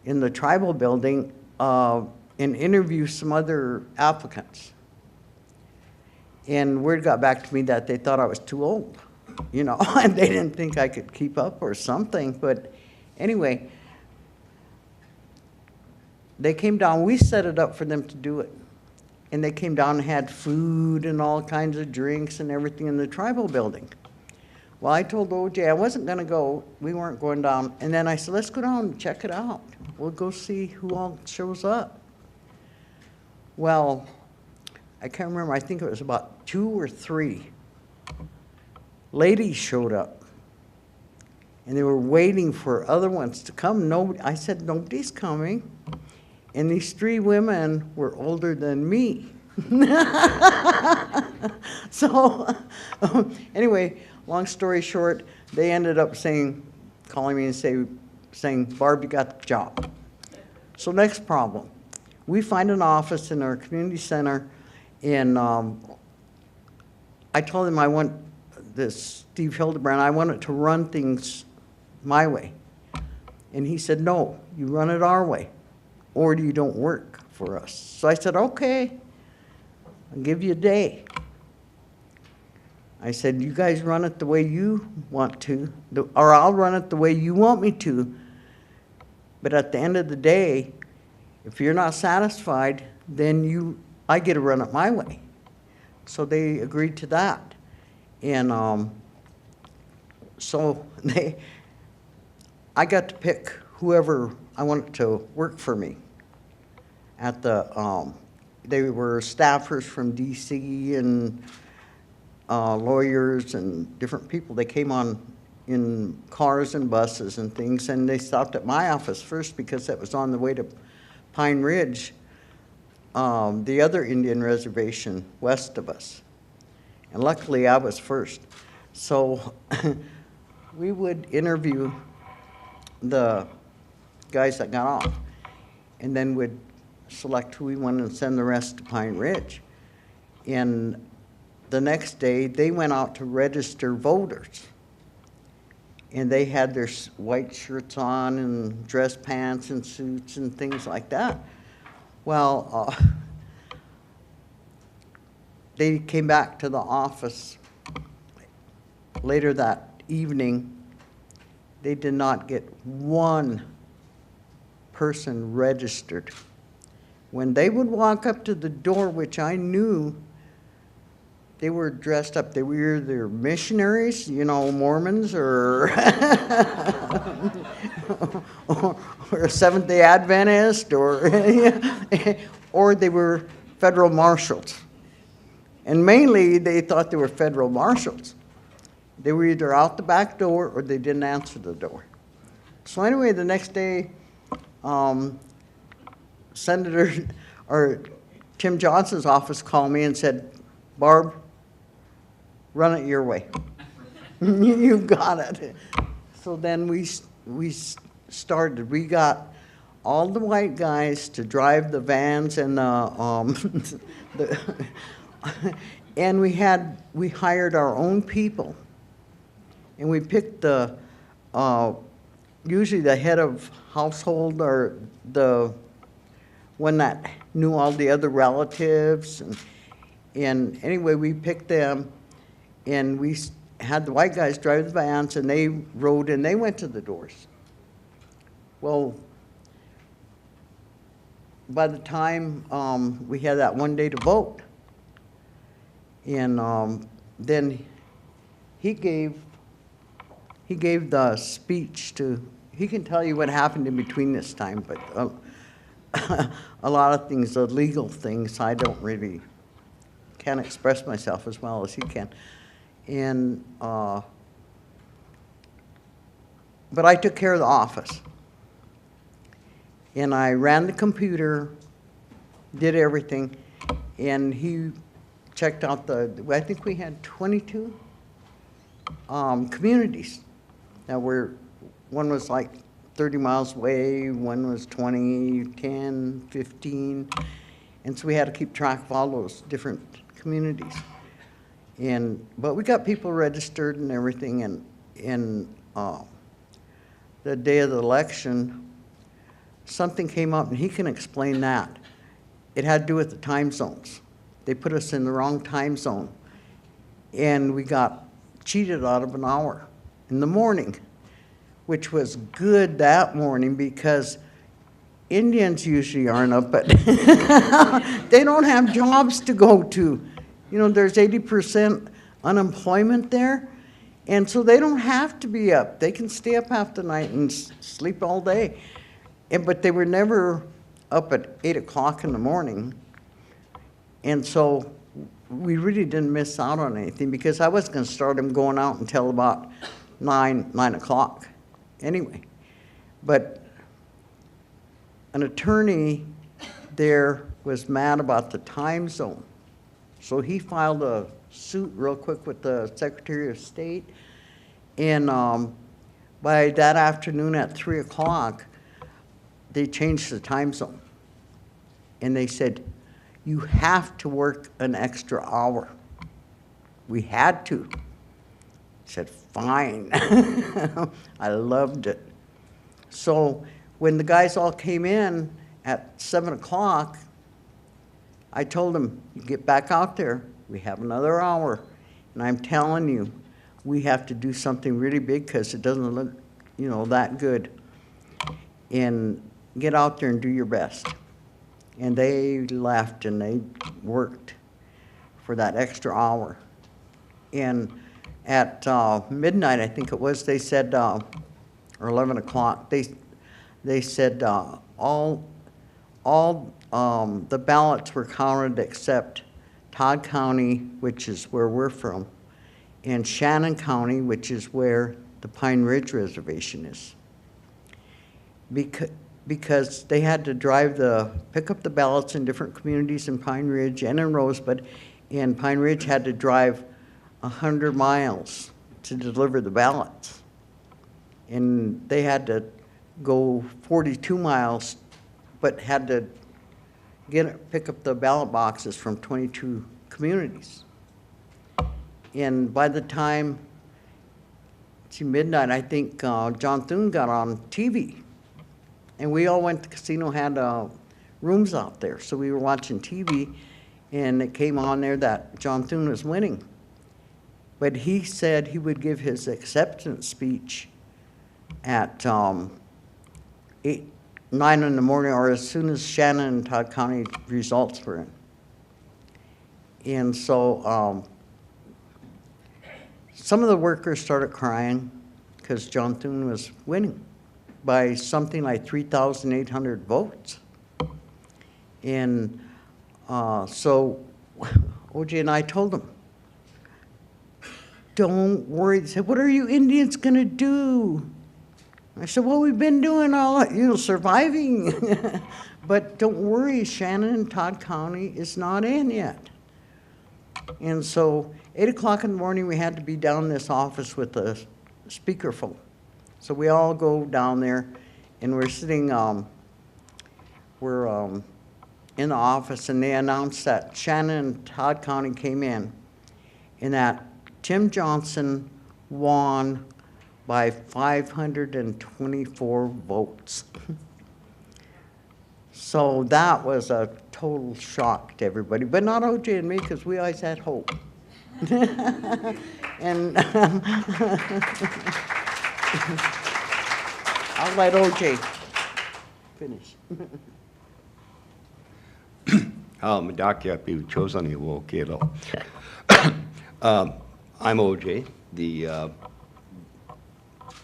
in the tribal building and interview some other applicants. And word got back to me that they thought I was too old, you know, and they didn't think I could keep up or something. But anyway, they came down. We set it up for them to do it. And they came down and had food and all kinds of drinks and everything in the tribal building. Well, I told OJ I wasn't going to go. We weren't going down. And then I said, let's go down and check it out. We'll go see who all shows up. Well, I can't remember. I think it was about 2 or 3 ladies showed up. And they were waiting for other ones to come. Nobody, I said, nobody's coming. And these 3 women were older than me. So anyway, long story short, they ended up calling me and saying, Barb, you got the job. So next problem. We find an office in our community center, and I told him I want this Steve Hildebrand, I want it to run things my way. And he said, no, you run it our way, or you don't work for us. So I said, okay, I'll give you a day. I said, you guys run it the way you want to, or I'll run it the way you want me to. But at the end of the day, if you're not satisfied, then I get to run it my way. So they agreed to that. And so I got to pick whoever I wanted to work for me. At the, they were staffers from DC and lawyers and different people. They came on in cars and buses and things, and they stopped at my office first because that was on the way to Pine Ridge, the other Indian reservation west of us. And luckily I was first. So we would interview the guys that got off, and then would select who we wanted to send the rest to Pine Ridge. And the next day, they went out to register voters. And they had their white shirts on and dress pants and suits and things like that. Well, they came back to the office later that evening. They did not get one person registered. When they would walk up to the door, which I knew they were dressed up, they were either missionaries, you know, Mormons, or or a Seventh-day Adventist, or they were federal marshals. And mainly they thought they were federal marshals. They were either out the back door or they didn't answer the door. So anyway, the next day, Senator, or Tim Johnson's office called me and said, Barb, run it your way. You got it. So then we started. We got all the white guys to drive the vans and and we hired our own people. And we picked usually the head of household, or the one that knew all the other relatives. And anyway, we picked them, and we had the white guys drive the vans, and they rode, and they went to the doors. Well, by the time we had that one day to vote, and then he gave the speech to, he can tell you what happened in between this time, but a lot of things, the legal things, I don't really, can't express myself as well as he can. And, but I took care of the office. And I ran the computer, did everything, and he checked out I think we had 22 communities that were, one was like 30 miles away, one was 20, 10, 15. And so we had to keep track of all those different communities. But we got people registered and everything, and the day of the election, something came up, and he can explain that. It had to do with the time zones. They put us in the wrong time zone. And we got cheated out of an hour in the morning, which was good that morning because Indians usually aren't up, but they don't have jobs to go to. You know, there's 80% unemployment there, and so they don't have to be up. They can stay up half the night and sleep all day. But they were never up at 8 o'clock in the morning. And so we really didn't miss out on anything because I wasn't going to start them going out until about 9 o'clock anyway. But an attorney there was mad about the time zone. So he filed a suit real quick with the Secretary of State. And by that afternoon at 3 o'clock, they changed the time zone. And they said, you have to work an extra hour. We had to. I said, fine. I loved it. So when the guys all came in at 7 o'clock, I told them, get back out there. We have another hour. And I'm telling you, we have to do something really big because it doesn't look, you know, that good. And get out there and do your best. And they left and they worked for that extra hour. And at midnight, I think it was, they said, or 11 o'clock, they said all the ballots were counted except Todd County, which is where we're from, and Shannon County, which is where the Pine Ridge Reservation is. Because they had to pick up the ballots in different communities in Pine Ridge and in Rosebud, and Pine Ridge had to drive 100 miles to deliver the ballots. And they had to go 42 miles, but had to pick up the ballot boxes from 22 communities. And by the time, midnight, I think John Thune got on TV. And we all went to the casino, had rooms out there. So we were watching TV, and it came on there that John Thune was winning. But he said he would give his acceptance speech at 9 in the morning, or as soon as Shannon and Todd County results were in. And so some of the workers started crying because John Thune was winning by something like 3,800 votes. And so O.J. and I told them, don't worry. They said, what are you Indians going to do? I said, well, we've been doing all, surviving. But don't worry, Shannon and Todd County is not in yet. And so 8 o'clock in the morning, we had to be down in this office with the speakerphone. So we all go down there, and we're sitting, we're in the office, and they announced that Shannon and Todd County came in, and that Tim Johnson won by 524 votes. So that was a total shock to everybody, but not O.J. and me, because we always had hope. And I'll let O.J. finish. Medakya P.r.o.j.e.c.t.s I'm O.J., the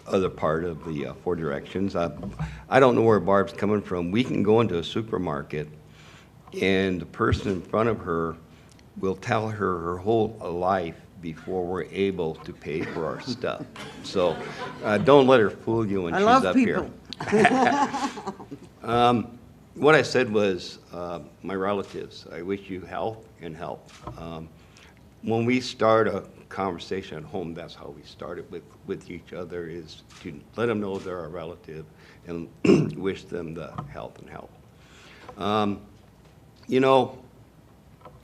other part of the Four Directions. I don't know where Barb's coming from. We can go into a supermarket, and the person in front of her will tell her her whole life before we're able to pay for our stuff. So don't let her fool you when she's up here. What I said was, my relatives, I wish you health and help. When we start a conversation at home, that's how we start it with each other, is to let them know they're our relative and wish them the health and help. You know,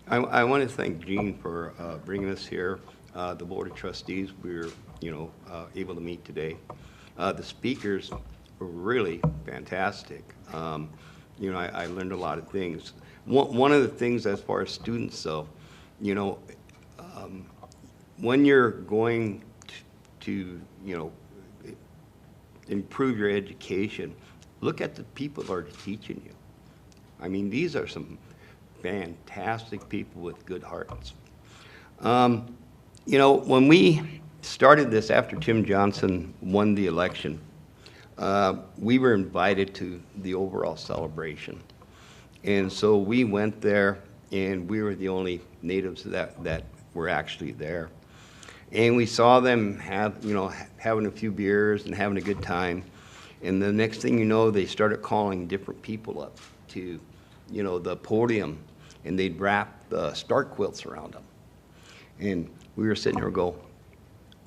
I want to thank Jean for bringing us here. The Board of Trustees, we were, able to meet today. The speakers were really fantastic. I learned a lot of things. One of the things as far as students, though, you know, when you're going to, you know, improve your education, look at the people that are teaching you. I mean, these are some fantastic people with good hearts. You know, when we started this after Tim Johnson won the election, we were invited to the overall celebration. And so we went there, and we were the only natives that were actually there. And we saw them having a few beers and having a good time. And the next thing you know, they started calling different people up to, you know, the podium, and they'd wrap star quilts around them. And we were sitting there and go,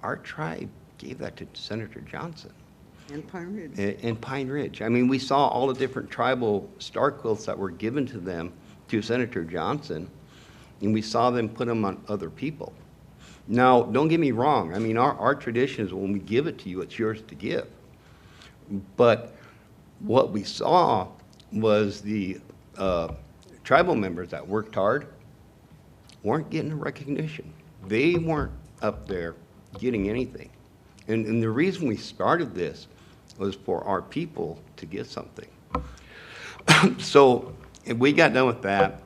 our tribe gave that to Senator Johnson. In Pine Ridge. In Pine Ridge. I mean, we saw all the different tribal star quilts that were given to them, to Senator Johnson, and we saw them put them on other people. Now, don't get me wrong. I mean, our tradition is when we give it to you, it's yours to give. But what we saw was the tribal members that worked hard weren't getting recognition. They weren't up there getting anything. And the reason we started this was for our people to get something. So we got done with that,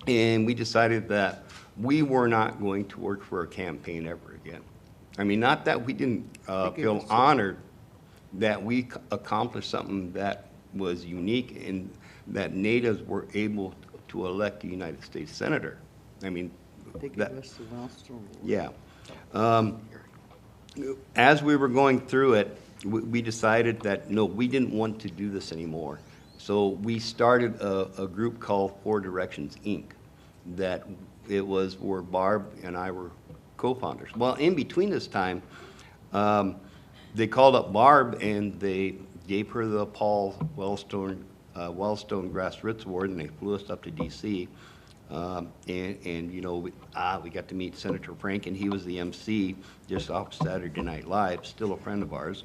and we decided that we were not going to work for a campaign ever again. I mean, not that we didn't feel honored that we accomplished something that was unique and that natives were able to elect a United States Senator. I mean, They gave us the Wolfson. yeah. As we were going through it, we decided that, no, we didn't want to do this anymore. So we started a group called 4 Directions, Inc. That it was where Barb and I were co-founders. Well, in between this time, they called up Barb and they gave her the Paul Wellstone Grass Roots Award, and they flew us up to D.C. And you know, we got to meet Senator Frank, and he was the MC just off Saturday Night Live, still a friend of ours.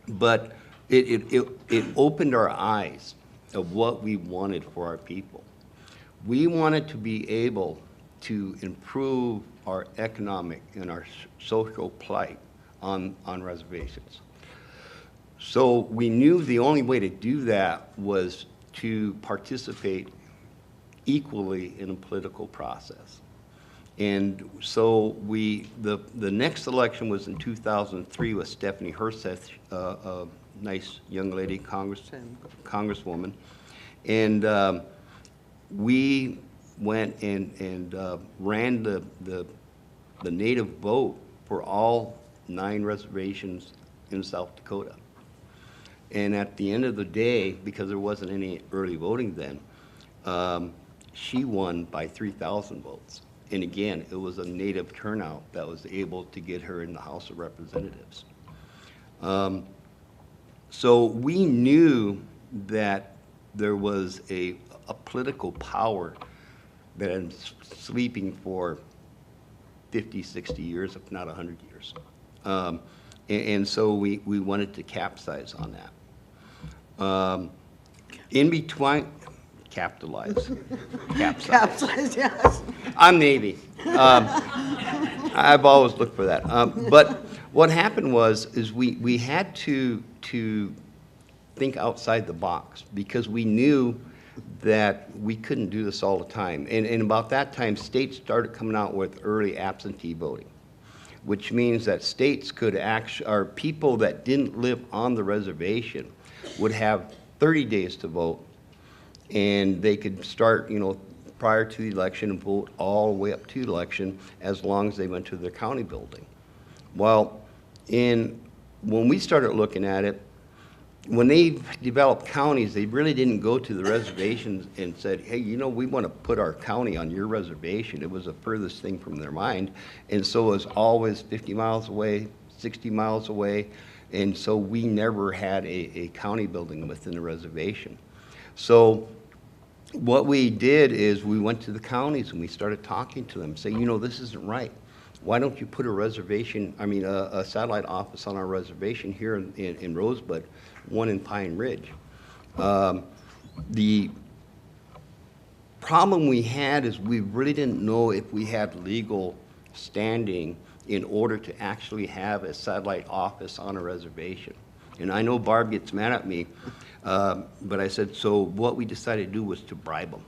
But it opened our eyes of what we wanted for our people. We wanted to be able to improve our economic and our social plight on reservations. So we knew the only way to do that was to participate equally in a political process. And so the next election was in 2003 with Stephanie Herseth, a nice young lady, congresswoman. And we went and ran the native vote for all 9 reservations in South Dakota. And at the end of the day, because there wasn't any early voting then, she won by 3,000 votes. And again, it was a native turnout that was able to get her in the House of Representatives. So we knew that there was a political power that had been sleeping for 50, 60 years, if not 100 years. And so we wanted to capsize on that. In between, capitalize. Capsize, yes. I'm Navy. I've always looked for that. But what happened is we had to think outside the box, because we knew that we couldn't do this all the time. And about that time, states started coming out with early absentee voting, which means that states could actually, or people that didn't live on the reservation would have 30 days to vote, and they could start, you know, prior to the election and vote all the way up to the election as long as they went to their county building. Well, when we started looking at it, when they developed counties, they really didn't go to the reservations and said, hey, you know, we want to put our county on your reservation. It was the furthest thing from their mind. And so it was always 50 miles away, 60 miles away. And so we never had a county building within the reservation. So what we did is we went to the counties and we started talking to them, saying, you know, this isn't right. Why don't you put a satellite office on our reservation here in Rosebud, one in Pine Ridge. The problem we had is we really didn't know if we had legal standing in order to actually have a satellite office on a reservation. And I know Barb gets mad at me, but I said, so what we decided to do was to bribe them.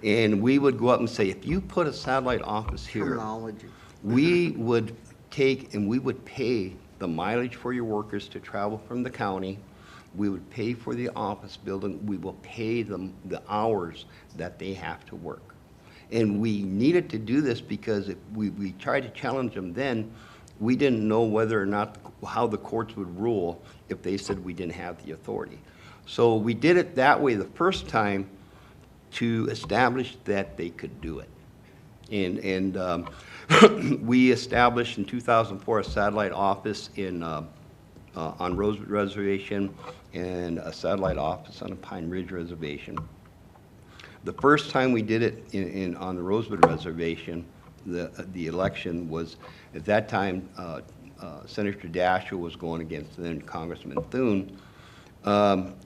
And we would go up and say, if you put a satellite office here, Terminology. we would take and we would pay the mileage for your workers to travel from the county. We would pay for the office building. We will pay them the hours that they have to work. And we needed to do this because if we tried to challenge them then, we didn't know whether or not, how the courts would rule if they said we didn't have the authority. So we did it that way the first time to establish that they could do it. And we established in 2004 a satellite office on Rosewood Reservation and a satellite office on the Pine Ridge Reservation. The first time we did it on the Rosewood Reservation, the election was, at that time, Senator Dashiell was going against then Congressman Thune.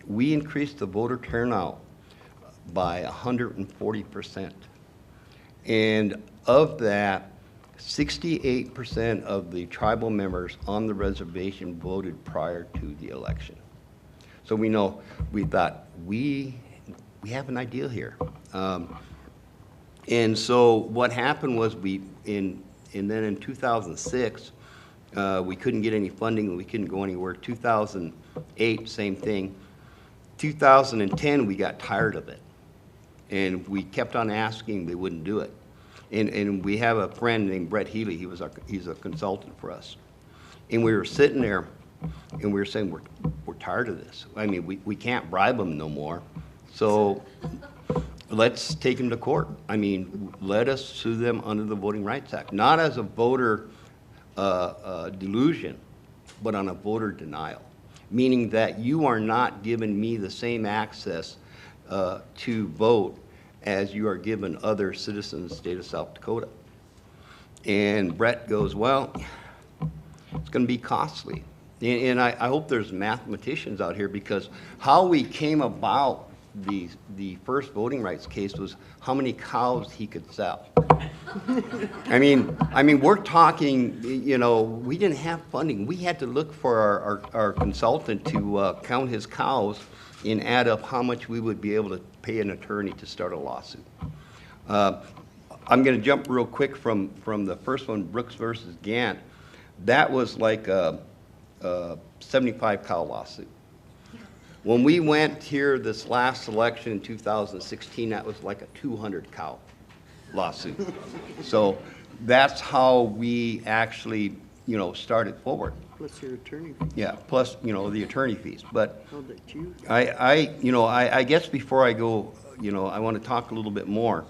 We increased the voter turnout by 140%. And of that, 68% of the tribal members on the reservation voted prior to the election. So we thought, we have an idea here. And so what happened was and then in 2006, we couldn't get any funding, we couldn't go anywhere. 2008, same thing. 2010, we got tired of it. And we kept on asking, they wouldn't do it. And we have a friend named Brett Healy, he's a consultant for us. And we were sitting there and we were saying, we're tired of this. I mean, we can't bribe them no more. So let's take them to court. I mean, let us sue them under the Voting Rights Act, not as a voter delusion, but on a voter denial, meaning that you are not giving me the same access to vote as you are given other citizens of the state of South Dakota. And Brett goes, well, it's going to be costly. And I hope there's mathematicians out here, because how we came about the first voting rights case was how many cows he could sell. I mean, we're talking, we didn't have funding. We had to look for our consultant to count his cows and add up how much we would be able to pay an attorney to start a lawsuit. I'm going to jump real quick from the first one, Brooks versus Gant. That was like a 75 cow lawsuit. When we went here this last election in 2016, that was like a 200 cow lawsuit. So that's how we actually, started forward. Plus your attorney fees. Yeah, plus, the attorney fees. But Oh, that you, I guess before I go, I want to talk a little bit more.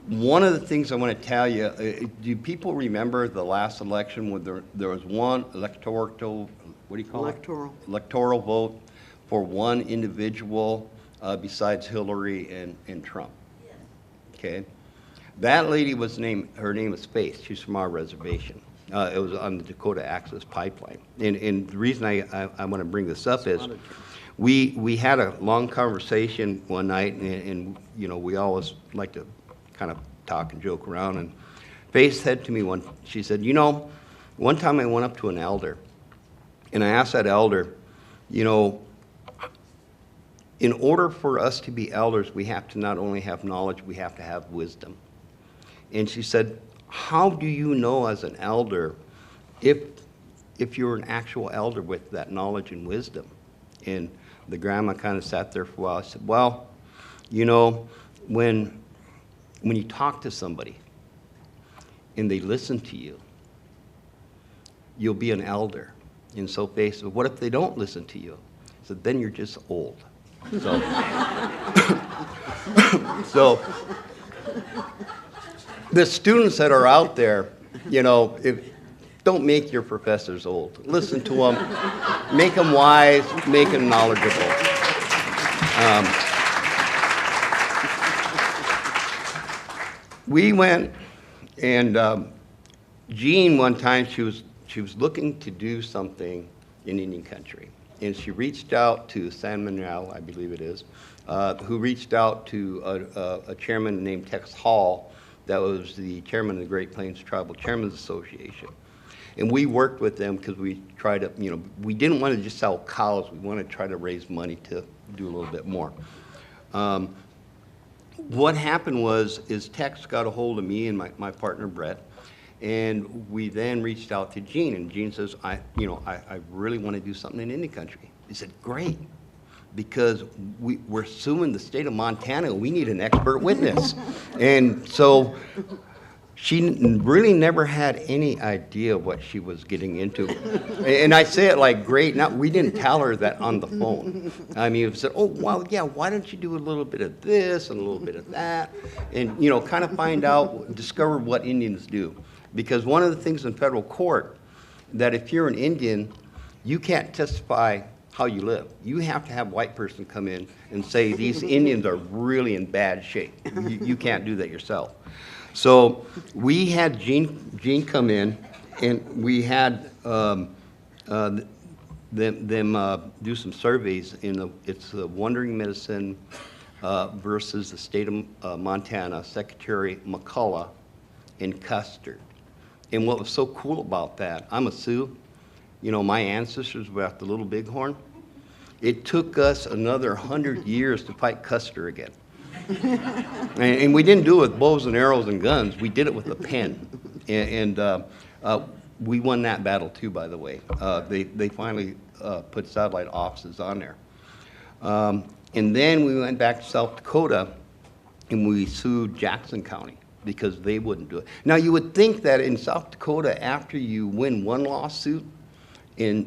One of the things I want to tell you, do people remember the last election when there was one electoral, what do you call Electoral. it? Electoral vote for one individual besides Hillary and Trump. Yes. Okay. That lady her name is Faith. She's from our reservation. It was on the Dakota Access Pipeline. And the reason I want to bring this up is we had a long conversation one night, and we always like to kind of talk and joke around. And Faith said to me she said, one time I went up to an elder, and I asked that elder, in order for us to be elders, we have to not only have knowledge, we have to have wisdom. And she said, how do you know as an elder if you're an actual elder with that knowledge and wisdom? And the grandma kind of sat there for a while. I said, well, when you talk to somebody and they listen to you, you'll be an elder. And so Faith said, what if they don't listen to you? I said, then you're just old. So the students that are out there, don't make your professors old. Listen to them, make them wise, make them knowledgeable. We went, and Jean one time, she was looking to do something in Indian country. And she reached out to San Manuel, I believe it is, who reached out to a chairman named Tex Hall, that was the chairman of the Great Plains Tribal Chairmen's Association. And we worked with them because we tried to, you know, we didn't want to just sell cows. We wanted to try to raise money to do a little bit more. What happened is Tex got a hold of me and my partner Brett, and we then reached out to Gene, and Gene says, I really want to do something in Indian country. He said, great, because we're suing the state of Montana. We need an expert witness. And so she really never had any idea what she was getting into. And I say it like, great. Now, we didn't tell her that on the phone. I mean, we said, oh, well, yeah, why don't you do a little bit of this and a little bit of that? And, you know, kind of find out, discover what Indians do. Because one of the things in federal court, that if you're an Indian, you can't testify how you live. You have to have a white person come in and say, these Indians are really in bad shape. You can't do that yourself. So we had Gene come in, and we had them do some surveys. It's the Wandering Medicine versus the state of Montana, Secretary McCullough and Custer. And what was so cool about that, I'm a Sioux. You know, my ancestors were at the Little Bighorn. It took us another 100 years to fight Custer again. And we didn't do it with bows and arrows and guns. We did it with a pen. And we won that battle too, by the way. They finally put satellite offices on there. And then we went back to South Dakota and we sued Jackson County because they wouldn't do it. Now you would think that in South Dakota, after you win one lawsuit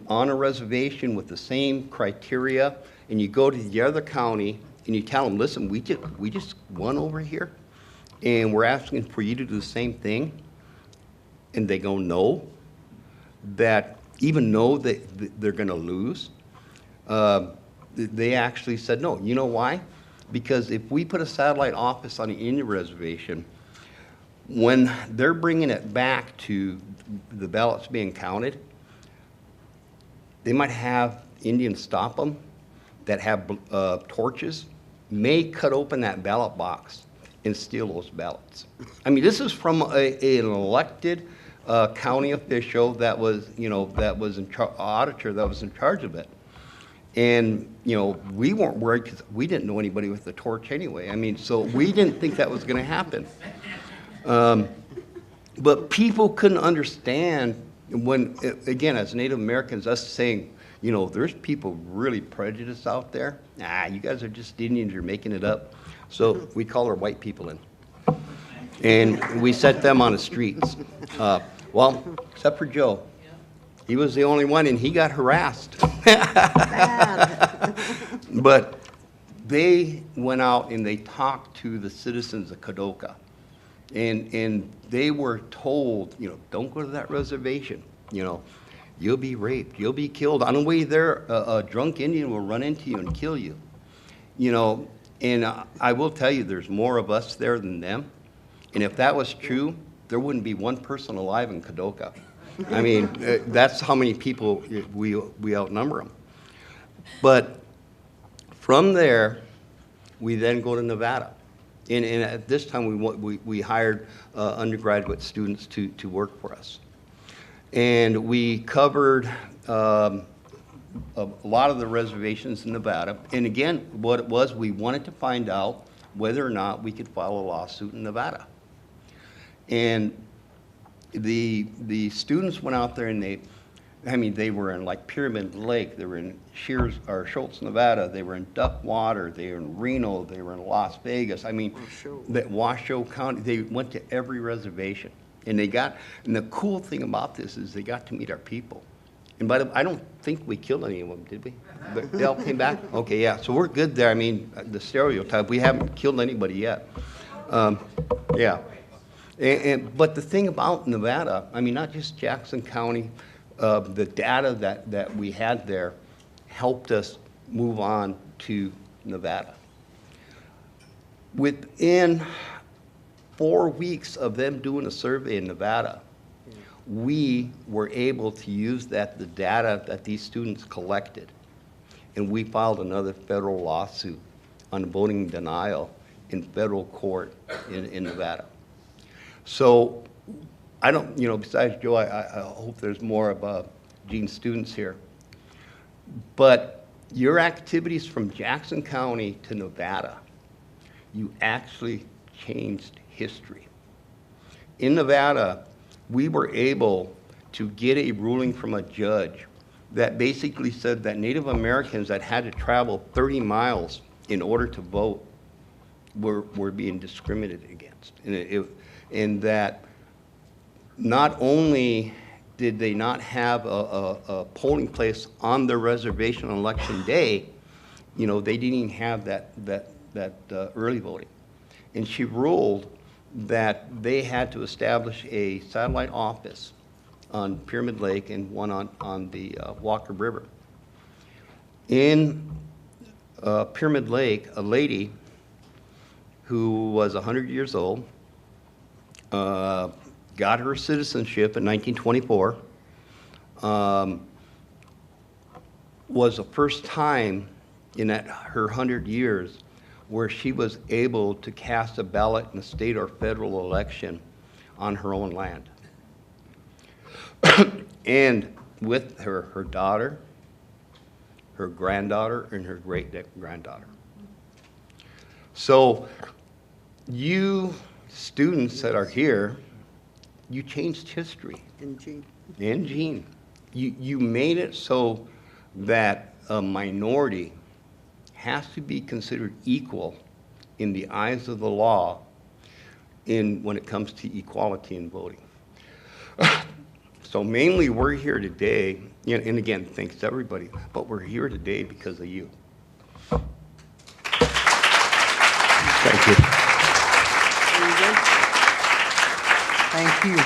on a reservation with the same criteria, and you go to the other county and you tell them, listen, we just won over here, and we're asking for you to do the same thing, and they go no, that even though they're going to lose, they actually said no. You know why? Because if we put a satellite office on the Indian reservation, when they're bringing it back to the ballots being counted, they might have Indians stop them that have torches, may cut open that ballot box and steal those ballots. I mean, this is from an elected county official that was, you know, that was auditor that was in charge of it. And, you know, we weren't worried because we didn't know anybody with a torch anyway. I mean, so we didn't think that was going to happen. But people couldn't understand when, again, as Native Americans, us saying, you know, there's people really prejudiced out there. Nah, you guys are just Indians, you're making it up. So we call our white people in. And we set them on the streets. Well, except for Joe. He was the only one, and he got harassed. But they went out and they talked to the citizens of Kadoka. And they were told, you know, don't go to that reservation. You know, you'll be raped, you'll be killed. On the way there, a drunk Indian will run into you and kill you. You know, and I will tell you, there's more of us there than them. And if that was true, there wouldn't be one person alive in Kadoka. I mean, that's how many people we outnumber them. But from there, we then go to Nevada. And at this time, we hired undergraduate students to work for us. And we covered a lot of the reservations in Nevada. And again, what it was, we wanted to find out whether or not we could file a lawsuit in Nevada. And the students went out there and they were in like Pyramid Lake, they were in Schultz, Nevada, they were in Duckwater, they were in Reno, they were in Las Vegas. I mean, Washoe County, they went to every reservation. And the cool thing about this is they got to meet our people. And by the way, I don't think we killed any of them, did we? They all came back? Okay, yeah, so we're good there. I mean, the stereotype, we haven't killed anybody yet. Yeah. But the thing about Nevada, I mean, not just Jackson County, the data that we had there helped us move on to Nevada. Within 4 weeks of them doing a survey in Nevada, we were able to use the data that these students collected, and we filed another federal lawsuit on voting denial in federal court in Nevada. So I don't, besides Joe, I hope there's more of Gene's students here. But your activities from Jackson County to Nevada, you actually changed history. In Nevada, we were able to get a ruling from a judge that basically said that Native Americans that had to travel 30 miles in order to vote were being discriminated against. And that not only did they not have a polling place on their reservation on election day, they didn't even have that early voting. And she ruled that they had to establish a satellite office on Pyramid Lake and one on the Walker River. In Pyramid Lake, a lady who was 100 years old got her citizenship in 1924, was the first time in her 100 years where she was able to cast a ballot in a state or federal election on her own land. And with her daughter, her granddaughter, and her great-granddaughter. So you students that are here, you changed history. And Gene. And Gene. You made it so that a minority has to be considered equal in the eyes of the law when it comes to equality in voting. So mainly we're here today, and again, thanks to everybody, but we're here today because of you. Thank you. Thank you.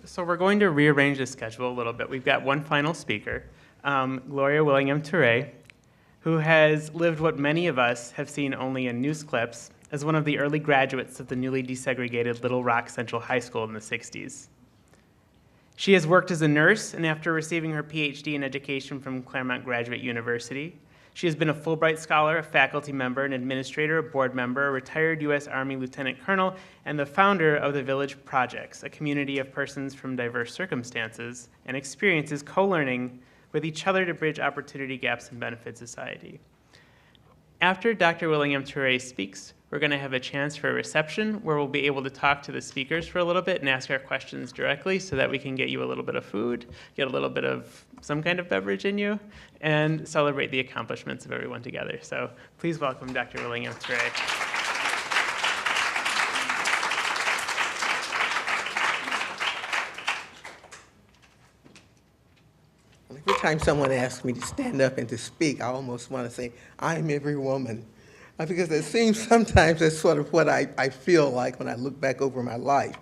So we're going to rearrange the schedule a little bit. We've got one final speaker, Gloria Willingham-Touré, who has lived what many of us have seen only in news clips as one of the early graduates of the newly desegregated Little Rock Central High School in the 60s. She has worked as a nurse, and after receiving her Ph.D. in education from Claremont Graduate University, she has been a Fulbright Scholar, a faculty member, an administrator, a board member, a retired U.S. Army Lieutenant Colonel, and the founder of the Village Projects, a community of persons from diverse circumstances and experiences co-learning with each other to bridge opportunity gaps and benefit society. After Dr. Willingham-Touré speaks, we're going to have a chance for a reception where we'll be able to talk to the speakers for a little bit and ask our questions directly so that we can get you a little bit of food, get a little bit of some kind of beverage in you, and celebrate the accomplishments of everyone together. So please welcome Dr. Willingham-Touré. Every time someone asks me to stand up and to speak, I almost want to say, I'm every woman. Because it seems sometimes that's sort of what I feel like when I look back over my life.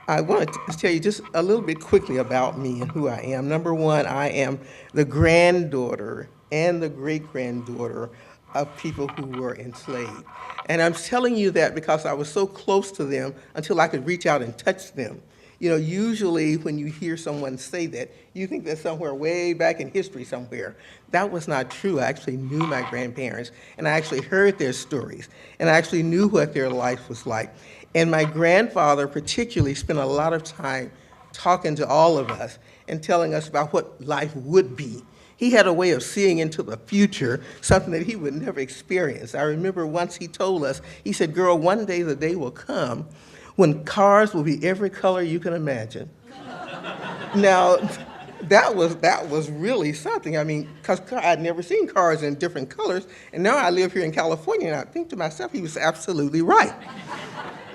I want to tell you just a little bit quickly about me and who I am. Number one, I am the granddaughter and the great-granddaughter of people who were enslaved. And I'm telling you that because I was so close to them until I could reach out and touch them. Usually when you hear someone say that, you think they're somewhere way back in history somewhere. That was not true. I actually knew my grandparents, and I actually heard their stories, and I actually knew what their life was like. And my grandfather particularly spent a lot of time talking to all of us and telling us about what life would be. He had a way of seeing into the future, something that he would never experience. I remember once he told us, he said, "Girl, one day the day will come when cars will be every color you can imagine." Now, that was really something. I mean, because I'd never seen cars in different colors, and now I live here in California, and I think to myself, he was absolutely right.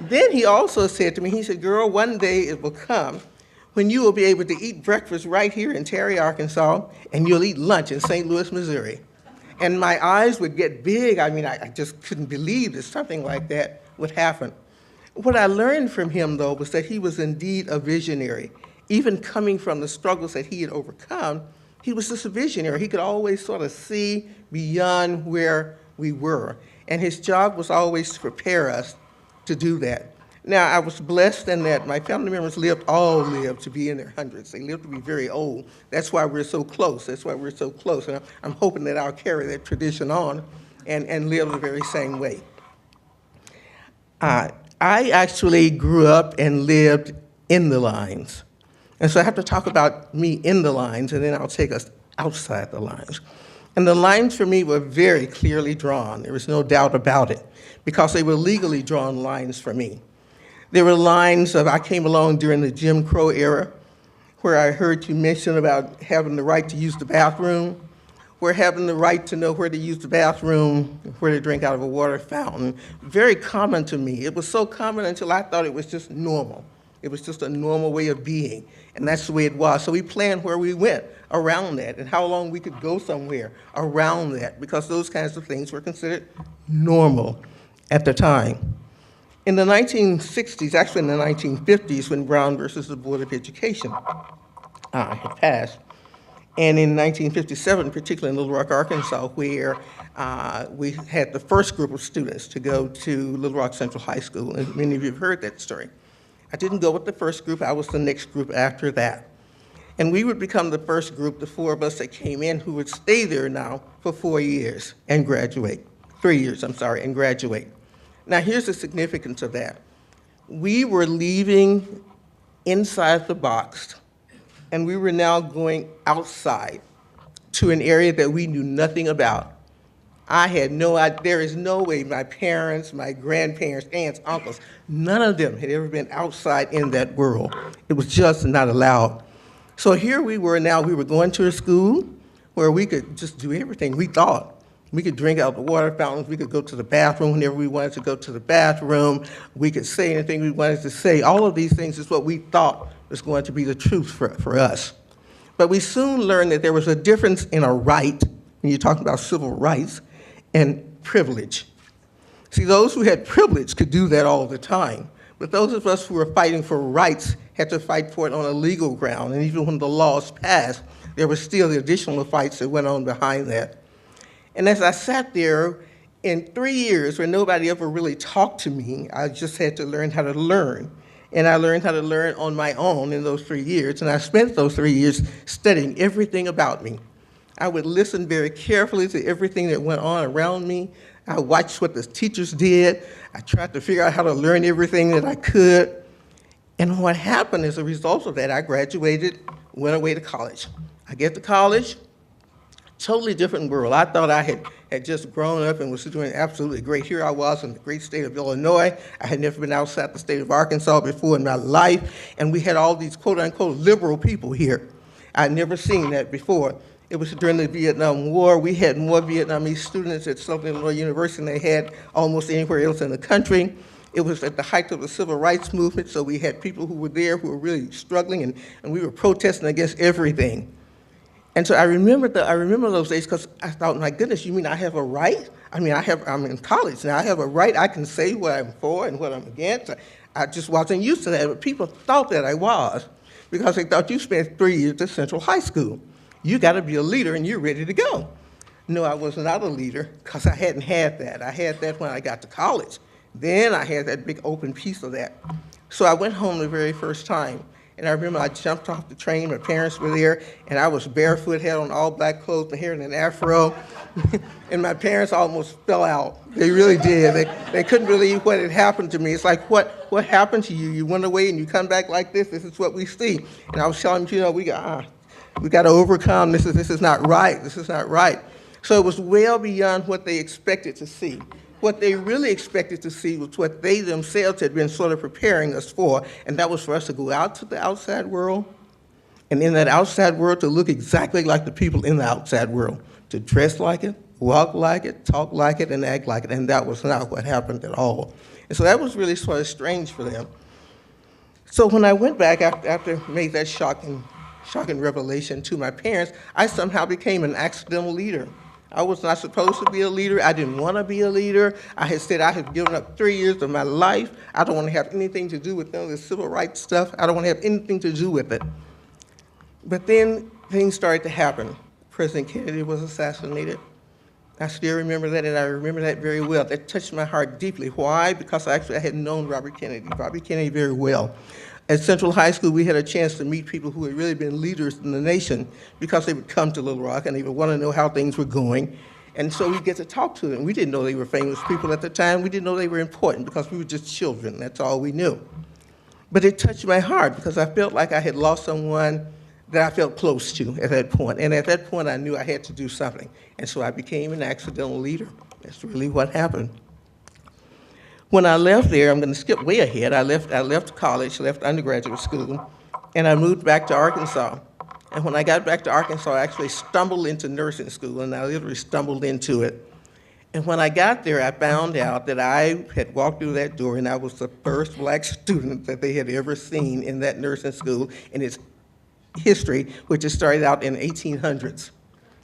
Then he also said to me, he said, "Girl, one day it will come when you will be able to eat breakfast right here in Terry, Arkansas, and you'll eat lunch in St. Louis, Missouri." And my eyes would get big. I mean, I just couldn't believe that something like that would happen. What I learned from him, though, was that he was indeed a visionary. Even coming from the struggles that he had overcome, he was just a visionary. He could always sort of see beyond where we were. And his job was always to prepare us to do that. Now, I was blessed in that my family members all lived to be in their hundreds. They lived to be very old. That's why we're so close. That's why we're so close. And I'm hoping that I'll carry that tradition on and live the very same way. I actually grew up and lived in the lines. And so I have to talk about me in the lines, and then I'll take us outside the lines. And the lines for me were very clearly drawn. There was no doubt about it, because they were legally drawn lines for me. There were lines of, I came along during the Jim Crow era, where I heard you mention about having the right to use the bathroom, where having the right to know where to use the bathroom, where to drink out of a water fountain. Very common to me. It was so common until I thought it was just normal. It was just a normal way of being, and that's the way it was. So we planned where we went around that and how long we could go somewhere around that, because those kinds of things were considered normal at the time. In the 1960s, actually in the 1950s, when Brown versus the Board of Education had passed, and in 1957, particularly in Little Rock, Arkansas, where we had the first group of students to go to Little Rock Central High School, and many of you have heard that story. I didn't go with the first group, I was the next group after that. And we would become the first group, the four of us that came in, who would stay there now for 4 years and graduate. 3 years, I'm sorry, and graduate. Now here's the significance of that. We were leaving inside the box, and we were now going outside to an area that we knew nothing about. I had no idea, there is no way my parents, my grandparents, aunts, uncles, none of them had ever been outside in that world. It was just not allowed. So here we were now, we were going to a school where we could just do everything we thought. We could drink out the water fountains, we could go to the bathroom whenever we wanted to go to the bathroom, we could say anything we wanted to say. All of these things is what we thought was going to be the truth for us. But we soon learned that there was a difference in a right, when you're talking about civil rights, and privilege. See, those who had privilege could do that all the time, but those of us who were fighting for rights had to fight for it on a legal ground, and even when the laws passed, there were still the additional fights that went on behind that. And as I sat there, in 3 years where nobody ever really talked to me, I just had to learn how to learn. And I learned how to learn on my own in those 3 years, and I spent those 3 years studying everything about me. I would listen very carefully to everything that went on around me. I watched what the teachers did. I tried to figure out how to learn everything that I could. And what happened as a result of that, I graduated, went away to college. I get to college, totally different world. I thought I had just grown up and was doing absolutely great. Here I was in the great state of Illinois. I had never been outside the state of Arkansas before in my life, and we had all these quote-unquote liberal people here. I'd never seen that before. It was during the Vietnam War. We had more Vietnamese students at Southern Illinois University than they had almost anywhere else in the country. It was at the height of the civil rights movement, so we had people who were there who were really struggling, and we were protesting against everything. And so I remember those days, because I thought, my goodness, you mean I have a right? I mean, I'm in college now. I have a right. I can say what I'm for and what I'm against. I just wasn't used to that, but people thought that I was, because they thought you spent 3 years at Central High School. You got to be a leader and you're ready to go. No, I was not a leader, because I hadn't had that. I had that when I got to college. Then I had that big open piece of that. So I went home the very first time. And I remember I jumped off the train, my parents were there, and I was barefoot, had on all black clothes, my hair in an afro, and my parents almost fell out. They really did. They couldn't believe what had happened to me. It's like, what happened to you? You went away and you come back like this? This is what we see. And I was telling them, you know, we got to overcome, this is not right, this is not right. So it was well beyond what they expected to see. What they really expected to see was what they themselves had been sort of preparing us for, and that was for us to go out to the outside world, and in that outside world to look exactly like the people in the outside world, to dress like it, walk like it, talk like it, and act like it, and that was not what happened at all. And so that was really sort of strange for them. So when I went back after I made that shocking revelation to my parents, I somehow became an accidental leader. I was not supposed to be a leader. I didn't want to be a leader. I had said I had given up 3 years of my life. I don't want to have anything to do with none of this civil rights stuff. I don't want to have anything to do with it. But then things started to happen. President Kennedy was assassinated. I still remember that, and I remember that very well. That touched my heart deeply. Why? Because I had known Robert Kennedy very well. At Central High School, we had a chance to meet people who had really been leaders in the nation because they would come to Little Rock and they would want to know how things were going. And so we'd get to talk to them. We didn't know they were famous people at the time. We didn't know they were important because we were just children. That's all we knew. But it touched my heart because I felt like I had lost someone that I felt close to at that point. And at that point, I knew I had to do something. And so I became an accidental leader. That's really what happened. When I left there, I'm going to skip way ahead. I left college, left undergraduate school, and I moved back to Arkansas. And when I got back to Arkansas, I actually stumbled into nursing school, and I literally stumbled into it. And when I got there, I found out that I had walked through that door, and I was the first black student that they had ever seen in that nursing school in its history, which had started out in the 1800s.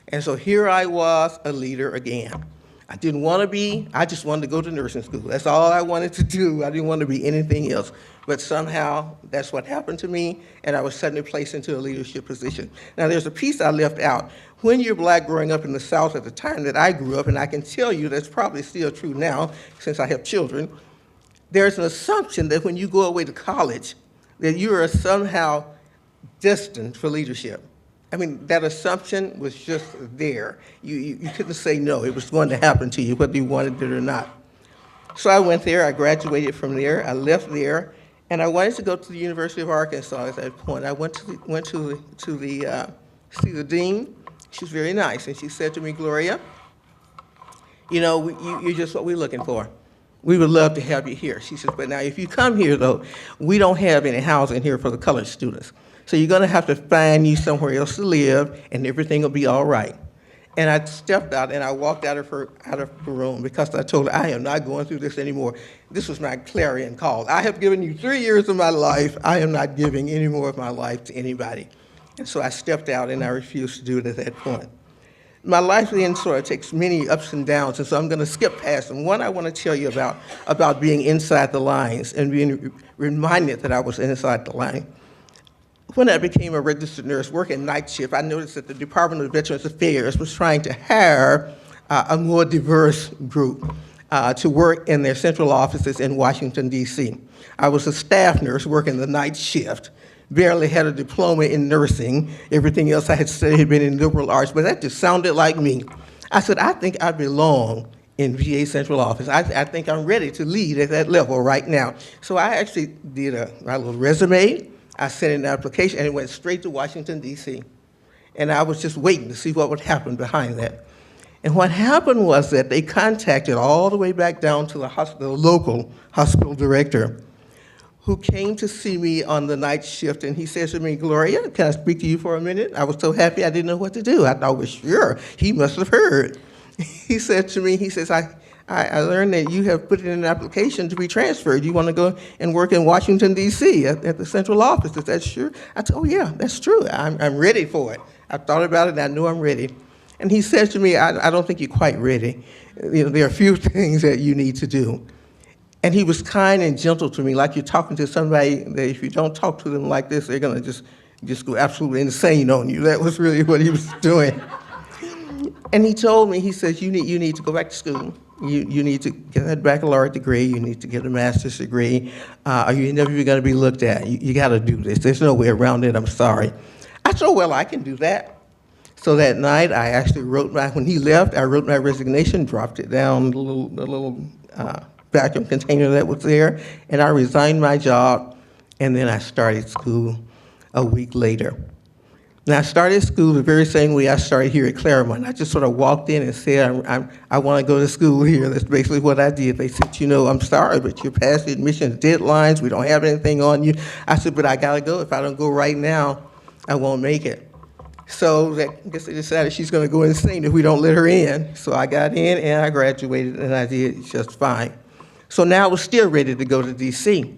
And so here I was, a leader again. I didn't want to be, I just wanted to go to nursing school. That's all I wanted to do. I didn't want to be anything else. But somehow, that's what happened to me, and I was suddenly placed into a leadership position. Now, there's a piece I left out. When you're black growing up in the South at the time that I grew up, and I can tell you that's probably still true now, since I have children, there's an assumption that when you go away to college, that you are somehow destined for leadership. I mean, that assumption was just there. You couldn't say no. It was going to happen to you, whether you wanted it or not. So I went there. I graduated from there. I left there, and I wanted to go to the University of Arkansas at that point. I went to see the dean. She was very nice, and she said to me, Gloria, you know, you're just what we're looking for. We would love to have you here. She says, but now if you come here, though, we don't have any housing here for the colored students. So you're going to have to find you somewhere else to live, and everything will be all right. And I stepped out, and I walked out of her room because I told her, I am not going through this anymore. This was my clarion call. I have given you 3 years of my life. I am not giving any more of my life to anybody. And so I stepped out, and I refused to do it at that point. My life then sort of takes many ups and downs, and so I'm going to skip past them. One I want to tell you about being inside the lines and being reminded that I was inside the line. When I became a registered nurse working night shift, I noticed that the Department of Veterans Affairs was trying to hire a more diverse group to work in their central offices in Washington, D.C. I was a staff nurse working the night shift, barely had a diploma in nursing. Everything else I had studied had been in liberal arts, but that just sounded like me. I said, I think I belong in VA central office. I think I'm ready to lead at that level right now. So I actually did my little resume. I sent in an application, and it went straight to Washington, D.C. And I was just waiting to see what would happen behind that. And what happened was that they contacted all the way back down to the local hospital director, who came to see me on the night shift, and he says to me, Gloria, can I speak to you for a minute? I was so happy I didn't know what to do. I thought, well, sure, he must have heard. He said to me, he says, I learned that you have put in an application to be transferred. You want to go and work in Washington, D.C. at the central office. Is that sure? I said, oh, yeah, that's true. I'm ready for it. I thought about it, and I know I'm ready. And he said to me, I don't think you're quite ready. You know, there are a few things that you need to do. And he was kind and gentle to me, like you're talking to somebody that if you don't talk to them like this, they're going to just go absolutely insane on you. That was really what he was doing. And he told me, he says, you need to go back to school. You need to get that baccalaureate degree. You need to get a master's degree. Or you're never going to be looked at. You got to do this. There's no way around it. I'm sorry. I said, well, I can do that. So that night, I actually when he left, I wrote my resignation, dropped it down the little vacuum container that was there, and I resigned my job, and then I started school a week later. And I started school the very same way I started here at Claremont. I just sort of walked in and said, I want to go to school here. That's basically what I did. They said, you know, I'm sorry, but you're past the admissions deadlines. We don't have anything on you. I said, but I got to go. If I don't go right now, I won't make it. So I guess they decided she's going to go insane if we don't let her in. So I got in, and I graduated, and I did just fine. So now I was still ready to go to D.C.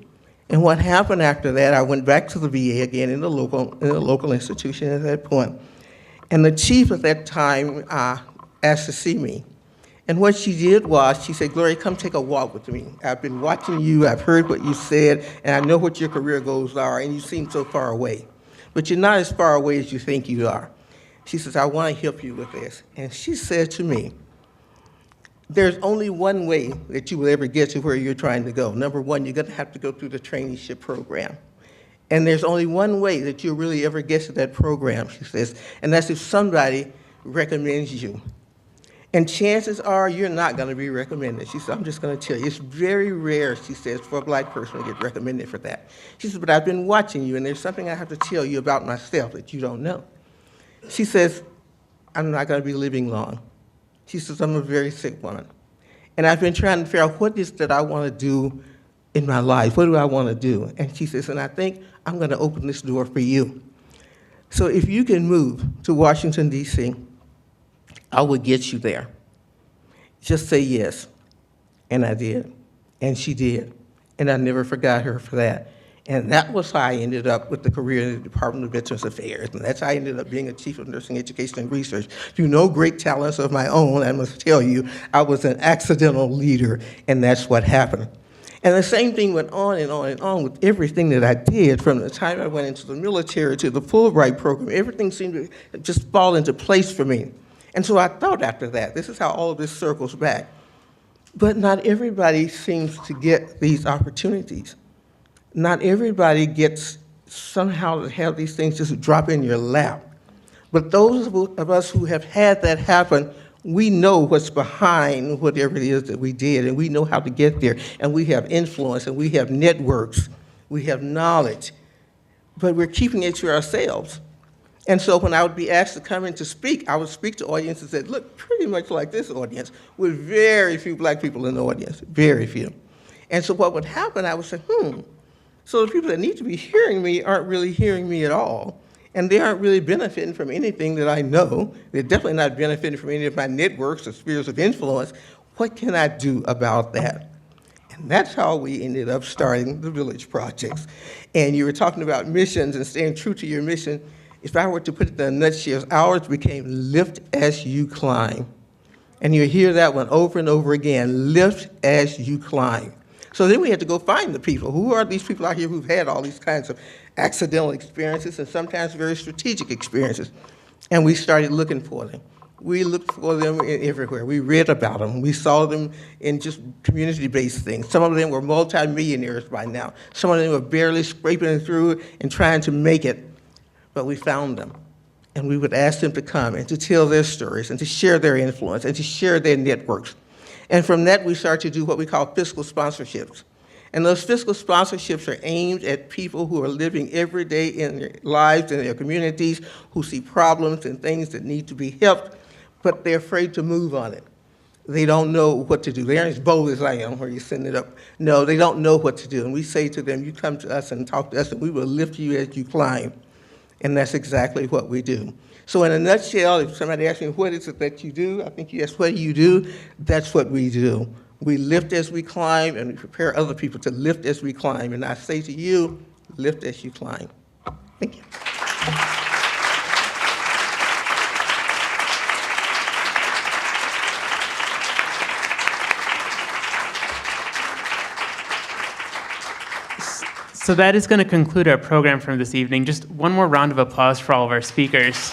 And what happened after that, I went back to the VA again in the local institution at that point. And the chief at that time asked to see me. And what she did was, she said, Gloria, come take a walk with me. I've been watching you, I've heard what you said, and I know what your career goals are, and you seem so far away. But you're not as far away as you think you are. She says, I want to help you with this. And she said to me, there's only one way that you will ever get to where you're trying to go. Number one, you're going to have to go through the traineeship program. And there's only one way that you'll really ever get to that program, she says, and that's if somebody recommends you. And chances are you're not going to be recommended. She said, I'm just going to tell you, it's very rare, she says, for a black person to get recommended for that. She says, but I've been watching you, and there's something I have to tell you about myself that you don't know. She says, I'm not going to be living long. She says, I'm a very sick woman. And I've been trying to figure out what is that I want to do in my life. What do I want to do? And she says, and I think I'm going to open this door for you. So if you can move to Washington, D.C., I will get you there. Just say yes. And I did. And she did. And I never forgot her for that. And that was how I ended up with the career in the Department of Veterans Affairs. And that's how I ended up being a chief of nursing education and research. Through no great talents of my own, I must tell you, I was an accidental leader, and that's what happened. And the same thing went on and on and on with everything that I did, from the time I went into the military to the Fulbright program. Everything seemed to just fall into place for me. And so I thought after that, this is how all of this circles back. But not everybody seems to get these opportunities. Not everybody gets somehow to have these things just drop in your lap. But those of us who have had that happen, we know what's behind whatever it is that we did, and we know how to get there, and we have influence, and we have networks, we have knowledge, but we're keeping it to ourselves. And so when I would be asked to come in to speak, I would speak to audiences that look pretty much like this audience, with very few black people in the audience, very few. And so what would happen, I would say, so the people that need to be hearing me aren't really hearing me at all. And they aren't really benefiting from anything that I know. They're definitely not benefiting from any of my networks or spheres of influence. What can I do about that? And that's how we ended up starting the Village Projects. And you were talking about missions and staying true to your mission. If I were to put it in a nutshell, ours became lift as you climb. And you hear that one over and over again, lift as you climb. So then we had to go find the people. Who are these people out here who've had all these kinds of accidental experiences and sometimes very strategic experiences? And we started looking for them. We looked for them everywhere. We read about them. We saw them in just community-based things. Some of them were multimillionaires by now. Some of them were barely scraping through and trying to make it. But we found them. And we would ask them to come and to tell their stories and to share their influence and to share their networks. And from that, we started to do what we call fiscal sponsorships. And those fiscal sponsorships are aimed at people who are living every day in their lives, in their communities, who see problems and things that need to be helped, but they're afraid to move on it. They don't know what to do. They aren't as bold as I am, where you send it up. No, they don't know what to do. And we say to them, you come to us and talk to us, and we will lift you as you climb. And that's exactly what we do. So in a nutshell, if somebody asks me, what is it that you do? I think you ask, what do you do? That's what we do. We lift as we climb, and we prepare other people to lift as we climb. And I say to you, lift as you climb. Thank you. So that is going to conclude our program for this evening. Just one more round of applause for all of our speakers.